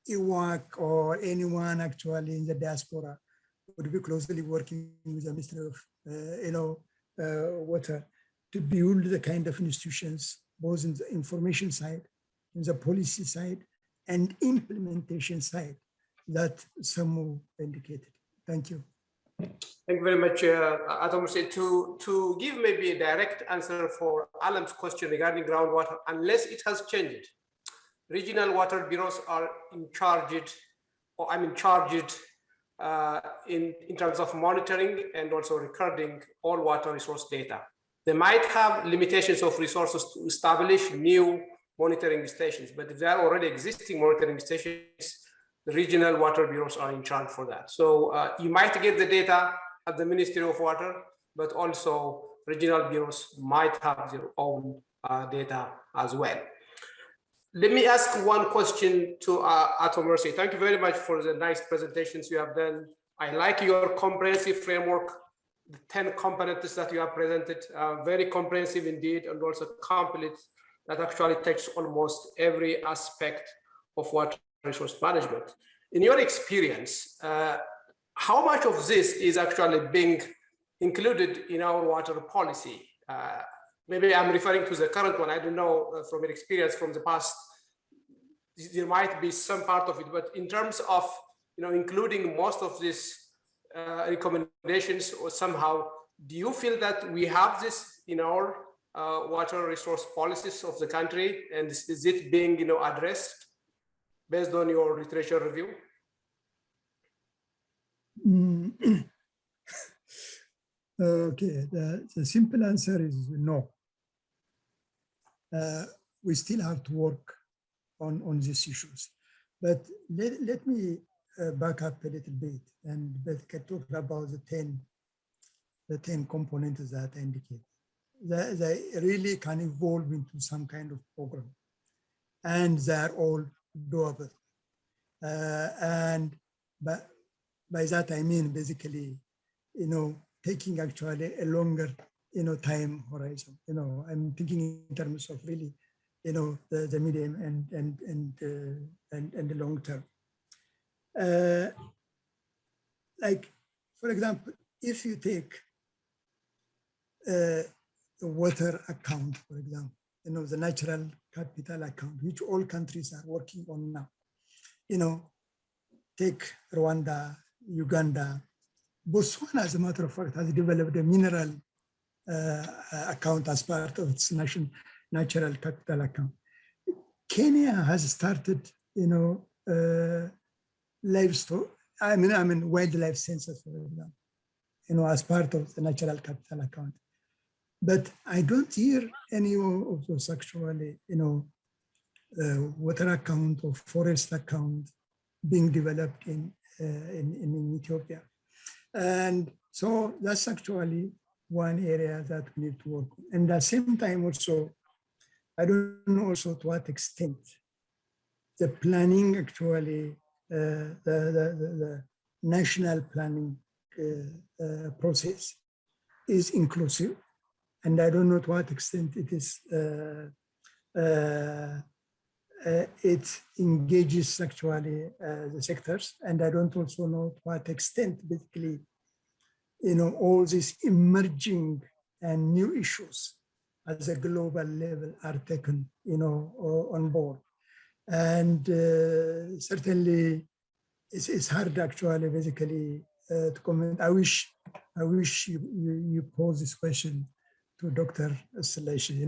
EWAC or anyone actually in the diaspora would be closely working with the Ministry of Water to build the kind of institutions, both in the information side, in the policy side, and implementation side that Samu indicated. Thank you. Thank you very much, Ato Mersie. To give maybe a direct answer for Alam's question regarding groundwater, unless it has changed, regional water bureaus are in charge, in terms of monitoring and also recording all water resource data. They might have limitations of resources to establish new monitoring stations, but if there are already existing monitoring stations, the regional water bureaus are in charge for that. So you might get the data at the Ministry of Water, but also regional bureaus might have their own data as well. Let me ask one question to Ato Mersie. Thank you very much for the nice presentations you have done. I like your comprehensive framework, the 10 components that you have presented, very comprehensive indeed, and also complete, that actually takes almost every aspect of water resource management. In your experience, how much of this is actually being included in our water policy? Maybe I'm referring to the current one. I don't know from your experience from the past, there might be some part of it, but in terms of including most of these recommendations, or somehow, do you feel that we have this in our water resource policies of the country, and is it being addressed based on your literature review? Okay, the simple answer is no. We still have to work on these issues. But let me back up a little bit and talk about the 10 components that I indicated. They really can evolve into some kind of program, and they're all doable. And by that I mean basically, taking actually a longer, time horizon. I'm thinking in terms of really, the medium and the long term. Like, for example, if you take the water account, for example, the natural capital account, which all countries are working on now. Take Rwanda, Uganda, Botswana, as a matter of fact, has developed a mineral account as part of its natural capital account. Kenya has started, livestock, wildlife census, for example, as part of the natural capital account. But I don't hear any of those actually, water account or forest account being developed in Ethiopia. And so that's actually one area that we need to work on. And at the same time also, I don't know also to what extent the planning actually, the national planning process is inclusive. And I don't know to what extent it is, it engages actually the sectors. And I don't also know to what extent basically, all these emerging and new issues at the global level are taken, on board. And certainly it's hard actually basically to comment. I wish you pose this question to Dr. Seleshi,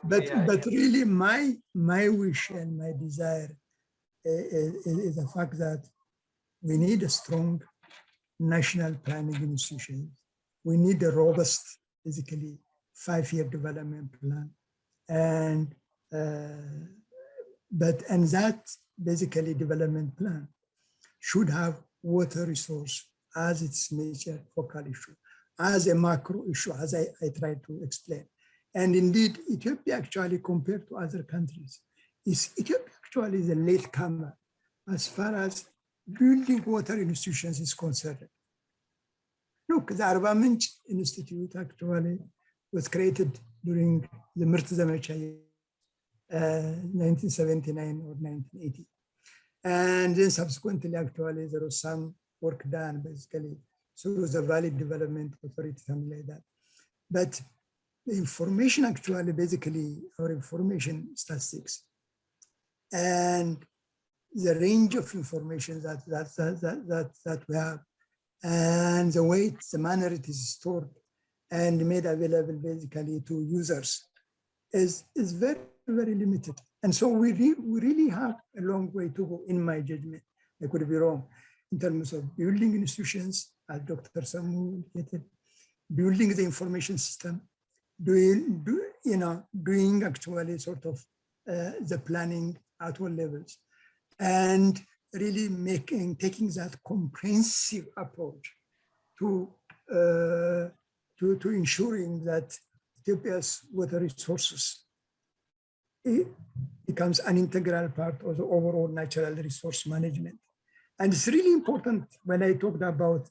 but really my wish and my desire is the fact that we need a strong national planning institution. We need a robust, basically, 5-year development plan, and that basically development plan should have water resource as its major focal issue, as a macro issue, as I tried to explain. And indeed, Ethiopia actually, compared to other countries, Ethiopia actually is a latecomer as far as building water institutions is concerned. Look, the Arba Minch Institute actually was created during the Mirt Zamecha 1979 or 1980. And then subsequently, actually, there was some work done basically through the Valley Development Authority, something like that. But the information actually, basically, our information statistics and the range of information that we have, and the way, the manner it is stored and made available basically to users is very, very limited. And so we really have a long way to go, in my judgment. I could be wrong, in terms of building institutions, as Dr. Samu indicated, building the information system, doing actually sort of the planning at all levels, and really taking that comprehensive approach to ensuring that Ethiopia's water resources becomes an integral part of the overall natural resource management. And it's really important when I talked about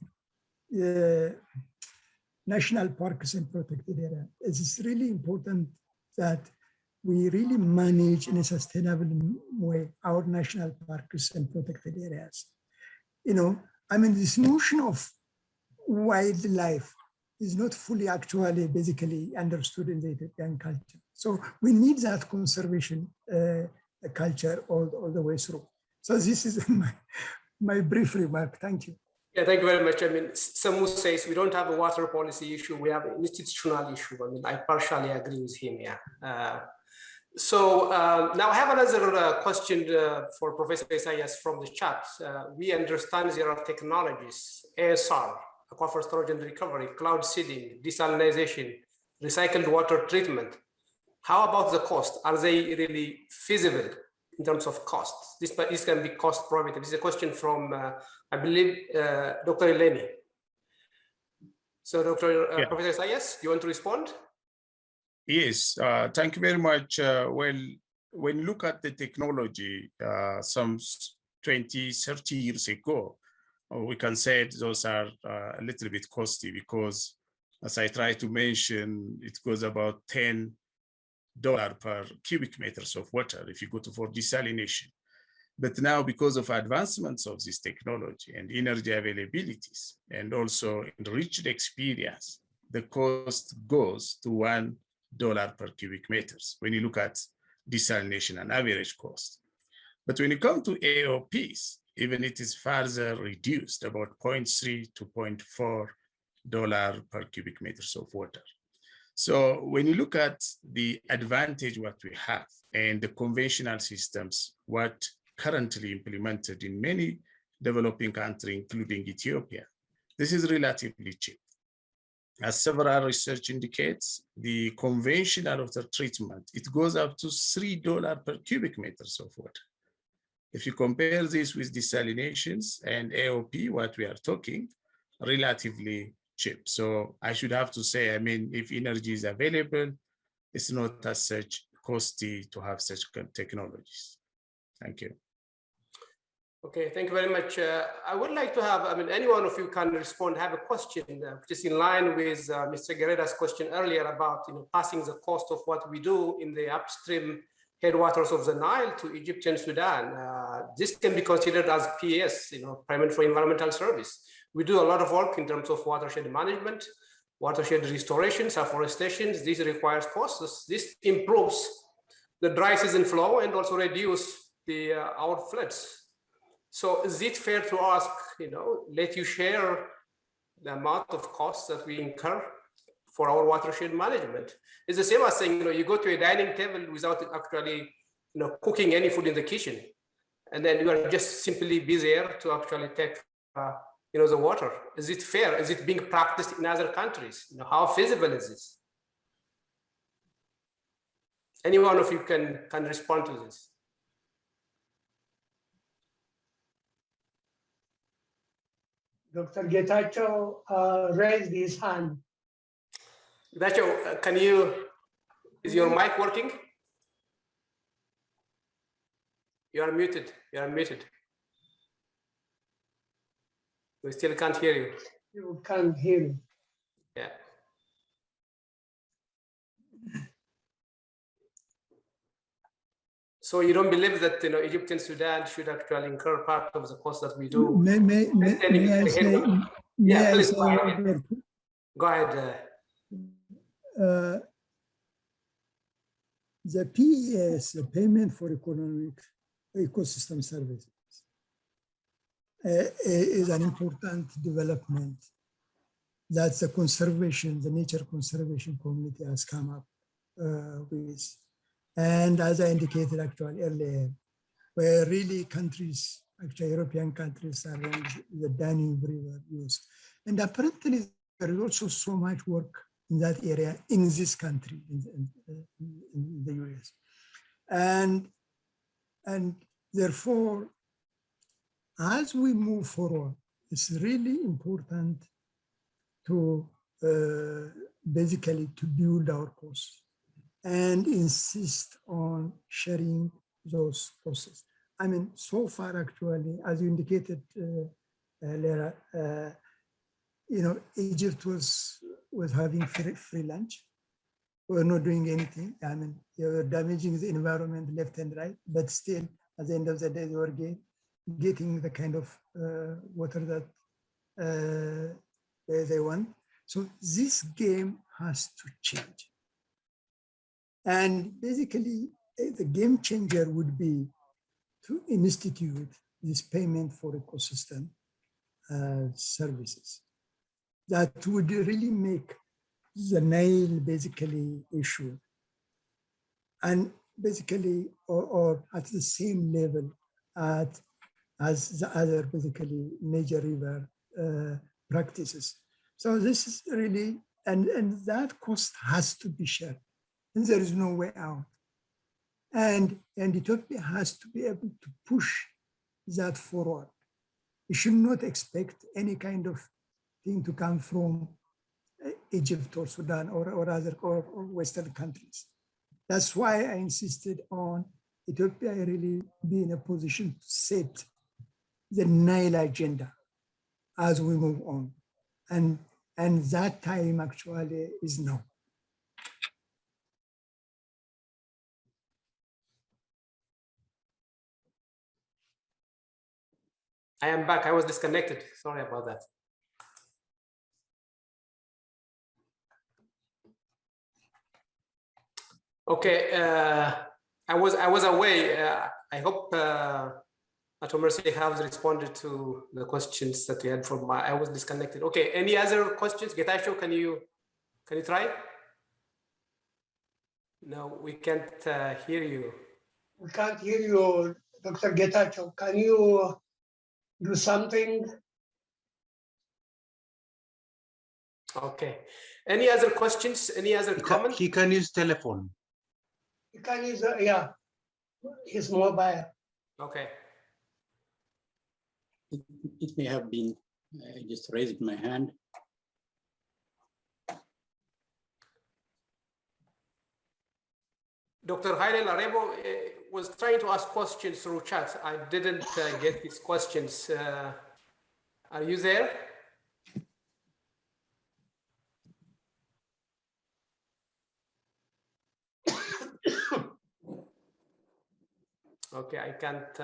national parks and protected areas. It's really important that we really manage in a sustainable way our national parks and protected areas. I mean, this notion of wildlife is not fully actually basically understood in the Ethiopian culture. So we need that conservation culture all the way through. So this is my brief remark. Thank you. Yeah, thank you very much. I mean, Samu says we don't have a water policy issue, we have an institutional issue. I mean, I partially agree with him, yeah. So now I have another question for Professor Isaias from the chat. We understand there are technologies, ASR, aquifer storage and recovery, cloud seeding, desalination, recycled water treatment. How about the cost? Are they really feasible in terms of cost? This can be cost prohibitive. This is a question from, I believe, Dr. Eleni. So Dr. Professor Isaias, do you want to respond? Yes, thank you very much. Well, when you look at the technology, some 20, 30 years ago, we can say those are a little bit costly because, as I try to mention, it goes about $10 per cubic meters of water if you go for desalination. But now, because of advancements of this technology and energy availabilities, and also enriched experience, the cost goes to $1 per cubic meters when you look at desalination and average cost. But when you come to AOPs, even it is further reduced, about $0.3 to $0.4 per cubic meters of water. So when you look at the advantage what we have and the conventional systems, what currently implemented in many developing countries, including Ethiopia, this is relatively cheap. As several research indicates, the conventional water treatment, it goes up to $3 per cubic meters of water. If you compare this with desalinations and AOP, what we are talking, relatively cheap. So I should have to say, I mean, if energy is available, it's not as such costly to have such technologies. Thank you. Okay, thank you very much. I would like to have, I mean, any one of you can respond, have a question, which is in line with Mr. Guerrero's question earlier about, passing the cost of what we do in the upstream headwaters of the Nile to Egypt and Sudan. This can be considered as PAS, payment for environmental service. We do a lot of work in terms of watershed management, watershed restorations, afforestation. This requires costs. This improves the dry season flow and also reduce our floods. So is it fair to ask, let you share the amount of costs that we incur for our watershed management? It's the same as saying, you go to a dining table without actually, cooking any food in the kitchen. And then you are just simply be there to actually take, the water. Is it fair? Is it being practiced in other countries? How feasible is this? Any one of you can respond to this. Dr. Getachew raised his hand. Getachew, is your mic working? You are muted. We still can't hear you. You can't hear me. Yeah. So you don't believe that Egypt and Sudan should actually incur part of the cost that we do? May I say, yeah, please say go ahead. Go ahead. The PES, the Payment for Economic Ecosystem Services, is an important development that the nature conservation community has come up with. And as I indicated actually earlier, where really countries, actually European countries along the Danube River use. And apparently there is also so much work in that area in this country, in the US. And therefore, as we move forward, it's really important to basically to build our costs and insist on sharing those costs. I mean, so far actually, as you indicated, Lera, Egypt was having free lunch. We're not doing anything. I mean, you're damaging the environment left and right, but still, at the end of the day, they were getting the kind of water that they want. So this game has to change. And basically, the game changer would be to institute this payment for ecosystem services that would really make the Nile basically issue and basically or at the same level as the other basically major river practices. So this is really, and that cost has to be shared, and there is no way out. And Ethiopia has to be able to push that forward. We should not expect any kind of thing to come from Egypt or Sudan or other or Western countries. That's why I insisted on Ethiopia really be in a position to set the Nile agenda as we move on. And that time actually is now. I am back. I was disconnected. Sorry about that. Okay, I was away. I hope Ato Mersie has responded to the questions that we had from I was disconnected. Okay, any other questions? Getachew, can you try? No, we can't hear you. We can't hear you, Dr. Getachew. Can you do something? Okay. Any other questions? Any other comments? He can use telephone. He can use, yeah, his mobile. Okay. It may have been, I just raised my hand. Dr. Haile Larebo was trying to ask questions through chat. I didn't get his questions. Are you there? Okay, I can't.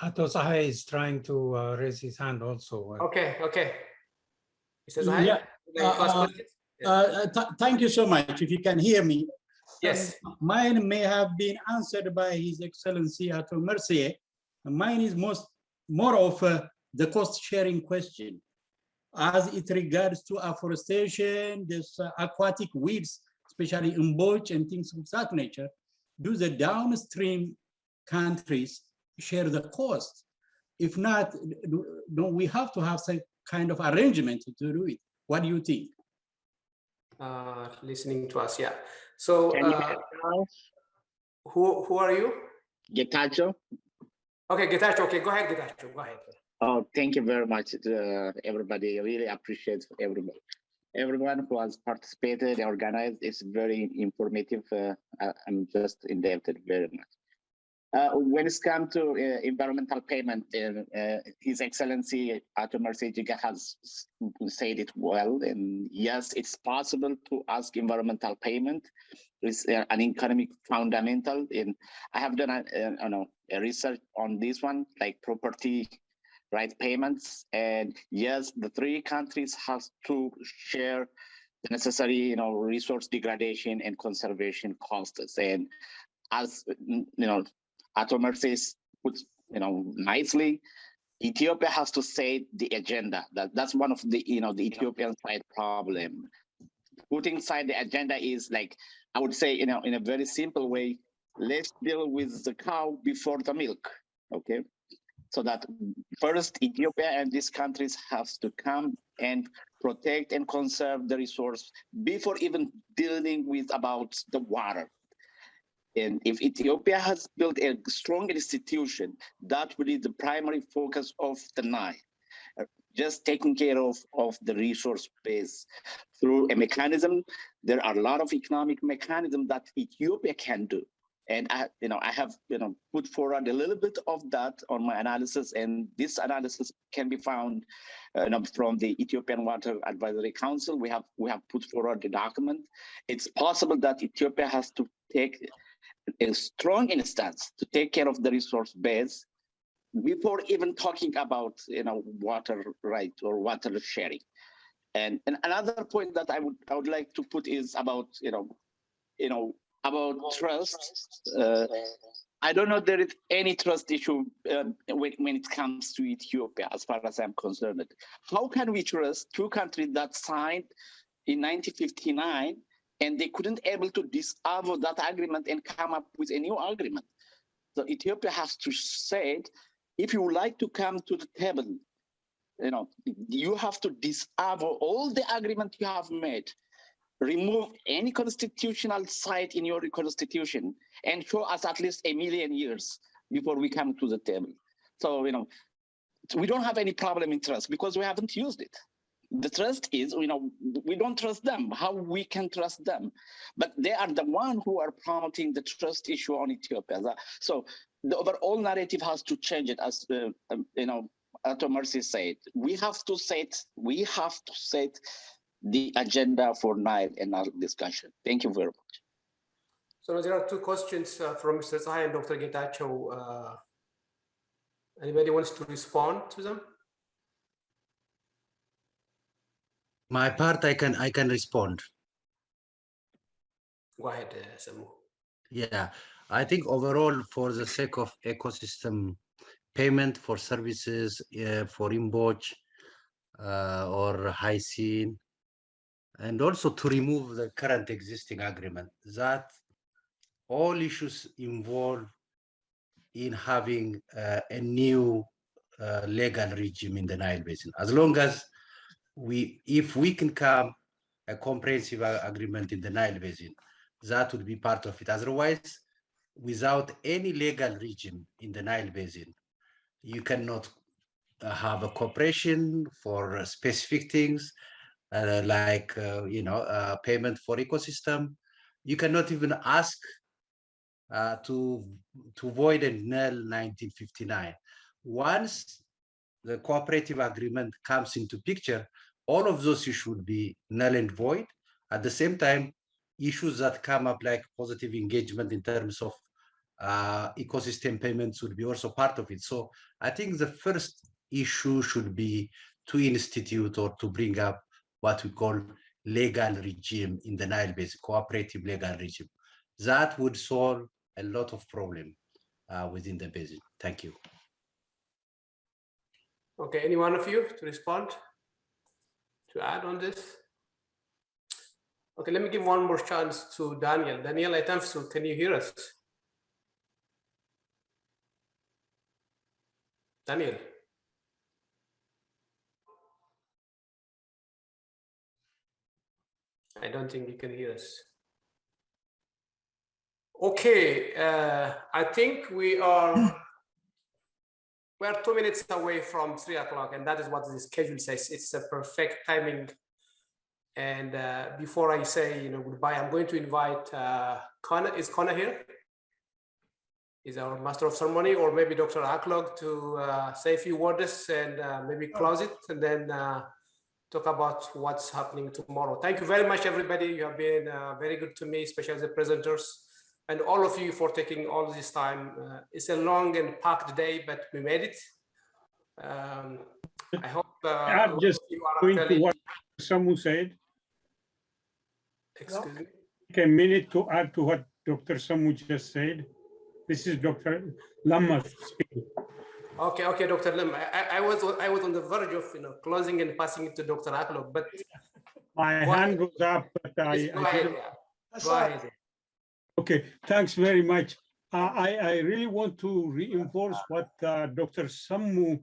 Ato Sahay is trying to raise his hand also. Okay, okay. He says hi. Yeah. Thank you so much. If you can hear me. Yes. Mine may have been answered by His Excellency Ato Mersie. Mine is more of the cost sharing question. As it regards to afforestation, this aquatic weeds, especially umboch and things of that nature, do the downstream countries share the cost? If not, don't we have to have some kind of arrangement to do it? What do you think? Listening to us, yeah. So who are you? Getachew. Okay, Getachew. Okay, go ahead, Getachew. Go ahead. Oh, thank you very much to everybody. I really appreciate everybody. Everyone who has participated, organized. It's very informative. I'm just indebted very much. When it's come to environmental payment, His Excellency Ato Mersie Ejigu has said it well. And yes, it's possible to ask environmental payment. It's an economic fundamental. And I have done a research on this one, like property right payments. And yes, the three countries have to share the necessary, resource degradation and conservation costs. And as Ato Mersie puts, nicely, Ethiopia has to set the agenda. That's one of the, the Ethiopian side problem. Putting aside the agenda is like, I would say, in a very simple way, let's deal with the cow before the milk, okay? So that first Ethiopia and these countries have to come and protect and conserve the resource before even dealing with about the water. And if Ethiopia has built a strong institution, that will be the primary focus of the Nile, just taking care of the resource base through a mechanism. There are a lot of economic mechanisms that Ethiopia can do. And I have put forward a little bit of that on my analysis, and this analysis can be found from the Ethiopian Water Advisory Council. We have put forward the document. It's possible that Ethiopia has to take a strong instance to take care of the resource base before even talking about water right or water sharing. And another point that I would like to put is about about trust. I don't know there is any trust issue when it comes to Ethiopia, as far as I'm concerned. How can we trust two countries that signed in 1959 and they couldn't able to disavow that agreement and come up with a new agreement? So Ethiopia has to say, if you would like to come to the table, you have to disavow all the agreement you have made, remove any constitutional site in your constitution, and show us at least 1 million years before we come to the table. So, we don't have any problem in trust because we haven't used it. The trust is, we don't trust them. How we can trust them? But they are the one who are promoting the trust issue on Ethiopia. So the overall narrative has to change it, as Ato Mersie said. We have to set the agenda for Nile in our discussion. Thank you very much. So there are two questions from Mr. Sahay and Dr. Getachew. Anybody wants to respond to them? My part, I can respond. Go ahead, Samu. Yeah, I think overall, for the sake of ecosystem payment for services, for Imboch or Hycene, and also to remove the current existing agreement, that all issues involved in having a new legal regime in the Nile Basin. As long as if we can come a comprehensive agreement in the Nile Basin, that would be part of it. Otherwise, without any legal regime in the Nile Basin, you cannot have a cooperation for specific things like payment for ecosystem. You cannot even ask to void a null 1959. Once the cooperative agreement comes into picture, all of those issues would be null and void. At the same time, issues that come up like positive engagement in terms of ecosystem payments would be also part of it. So I think the first issue should be to institute or to bring up what we call legal regime in the Nile Basin, cooperative legal regime. That would solve a lot of problem within the basin. Thank you. Okay, any one of you to respond, to add on this? Okay, let me give one more chance to Daniel. Daniel Aitamsu, can you hear us? Daniel. I don't think you can hear us. Okay, I think we are 2 minutes away from 3 o'clock, and that is what the schedule says. It's a perfect timing. And before I say goodbye, I'm going to invite Connor. Is Connor here? is our master of ceremony, or maybe Dr. Aklog to say a few words and maybe close it, and then talk about what's happening tomorrow. Thank you very much, everybody. You have been very good to me, especially the presenters, and all of you for taking all this time. It's a long and packed day, but we made it. I hope I'm just going to what someone said. Excuse me. Take a minute to add to what Dr. Samu just said. This is Dr. Lama speaking. Okay, Dr. Lim. I was on the verge of closing and passing it to Dr. Aklog, but my hand was up, but I didn't. Go ahead. Okay, thanks very much. I really want to reinforce what Dr. Samu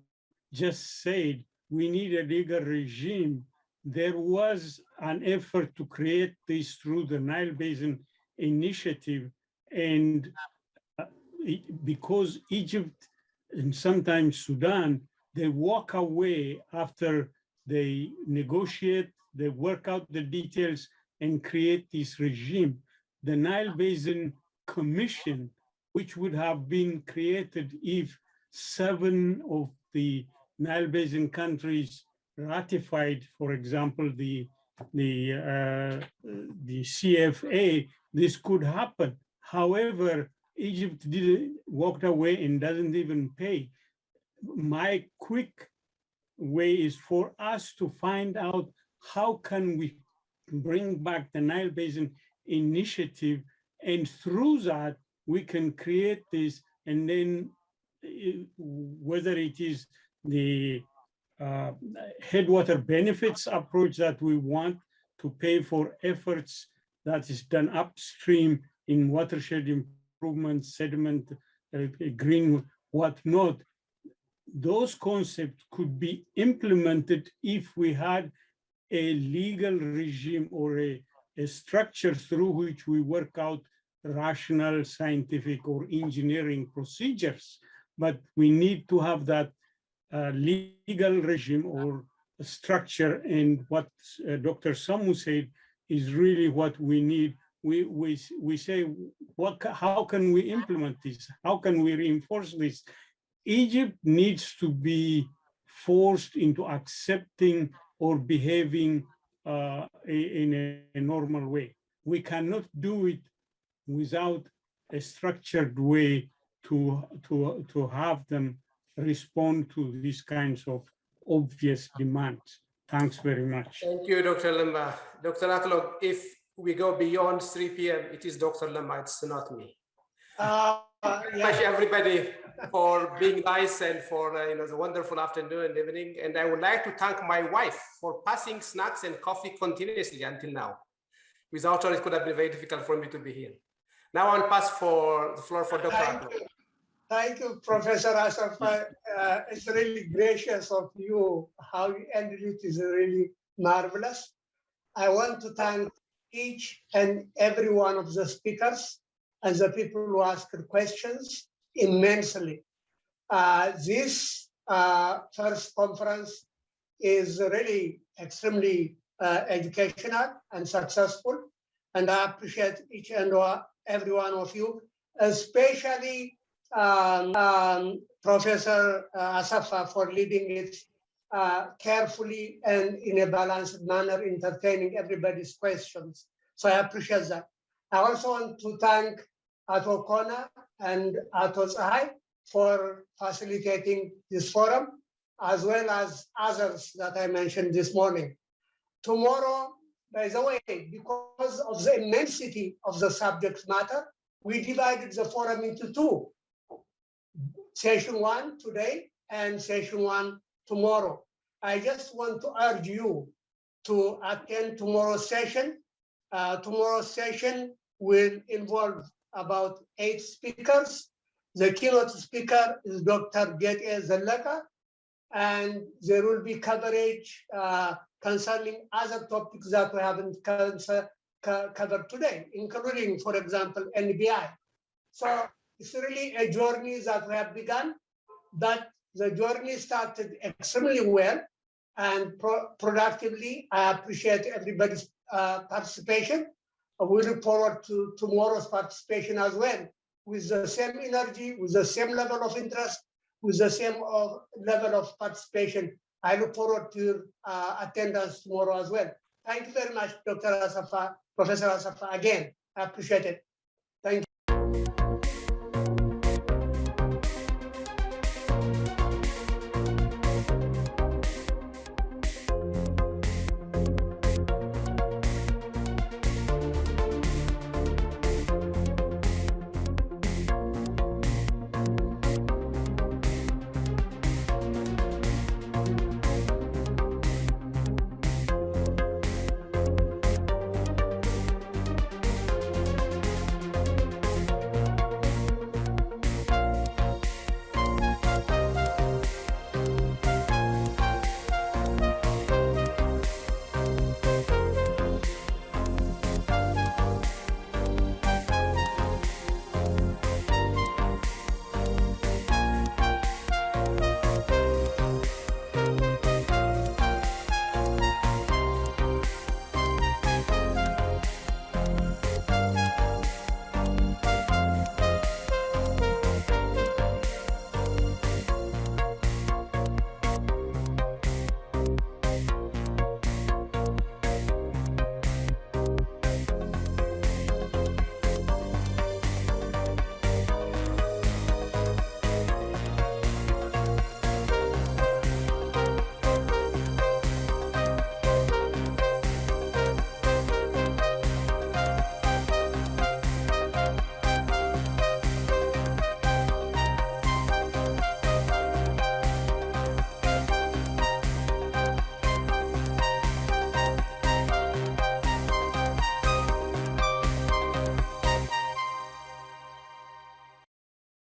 just said. We need a legal regime. There was an effort to create this through the Nile Basin Initiative, and because Egypt and sometimes Sudan, they walk away after they negotiate, they work out the details and create this regime. The Nile Basin Commission, which would have been created if 7 of the Nile Basin countries ratified, for example, the CFA, this could happen. However, Egypt walked away and doesn't even pay. My quick way is for us to find out how can we bring back the Nile Basin Initiative, and through that we can create this, and then whether it is the headwater benefits approach that we want to pay for efforts that is done upstream in watershed improvement, sediment, green, whatnot, those concepts could be implemented if we had a legal regime or a structure through which we work out rational, scientific, or engineering procedures. But we need to have that legal regime or structure, and what Dr. Samu said is really what we need. We say, how can we implement this? How can we reinforce this? Egypt needs to be forced into accepting or behaving in a normal way. We cannot do it without a structured way to have them respond to these kinds of obvious demands. Thanks very much. Thank you, Dr. Limba. Dr. Aklog, if we go beyond 3 p.m., it is Dr. Limba, it's not me. Thank you, everybody, for being nice and for the wonderful afternoon and evening. And I would like to thank my wife for passing snacks and coffee continuously until now. Without her, it could have been very difficult for me to be here. Now I'll pass the floor for Dr. Aklog. Thank you, Professor Asaf. It's really gracious of you. How you ended it is really marvelous. I want to thank each and every one of the speakers and the people who asked questions immensely. This first conference is really extremely educational and successful, and I appreciate each and every one of you, especially Professor Asafa for leading it carefully and in a balanced manner, entertaining everybody's questions. So I appreciate that. I also want to thank Ato Kona and Ato Zahai for facilitating this forum, as well as others that I mentioned this morning. Tomorrow, by the way, because of the immensity of the subject matter, we divided the forum into 2. Session 1 today and session 1 tomorrow. I just want to urge you to attend tomorrow's session. Tomorrow's session will involve about 8 speakers. The keynote speaker is Dr. Gete Zellaka, and there will be coverage concerning other topics that we haven't covered today, including, for example, NBI. So it's really a journey that we have begun, but the journey started extremely well and productively. I appreciate everybody's participation. We look forward to tomorrow's participation as well. with the same energy, with the same level of interest, with the same level of participation. I look forward to your attendance tomorrow as well. Thank you very much, Dr. Asafa, Professor Asafa, again. I appreciate it.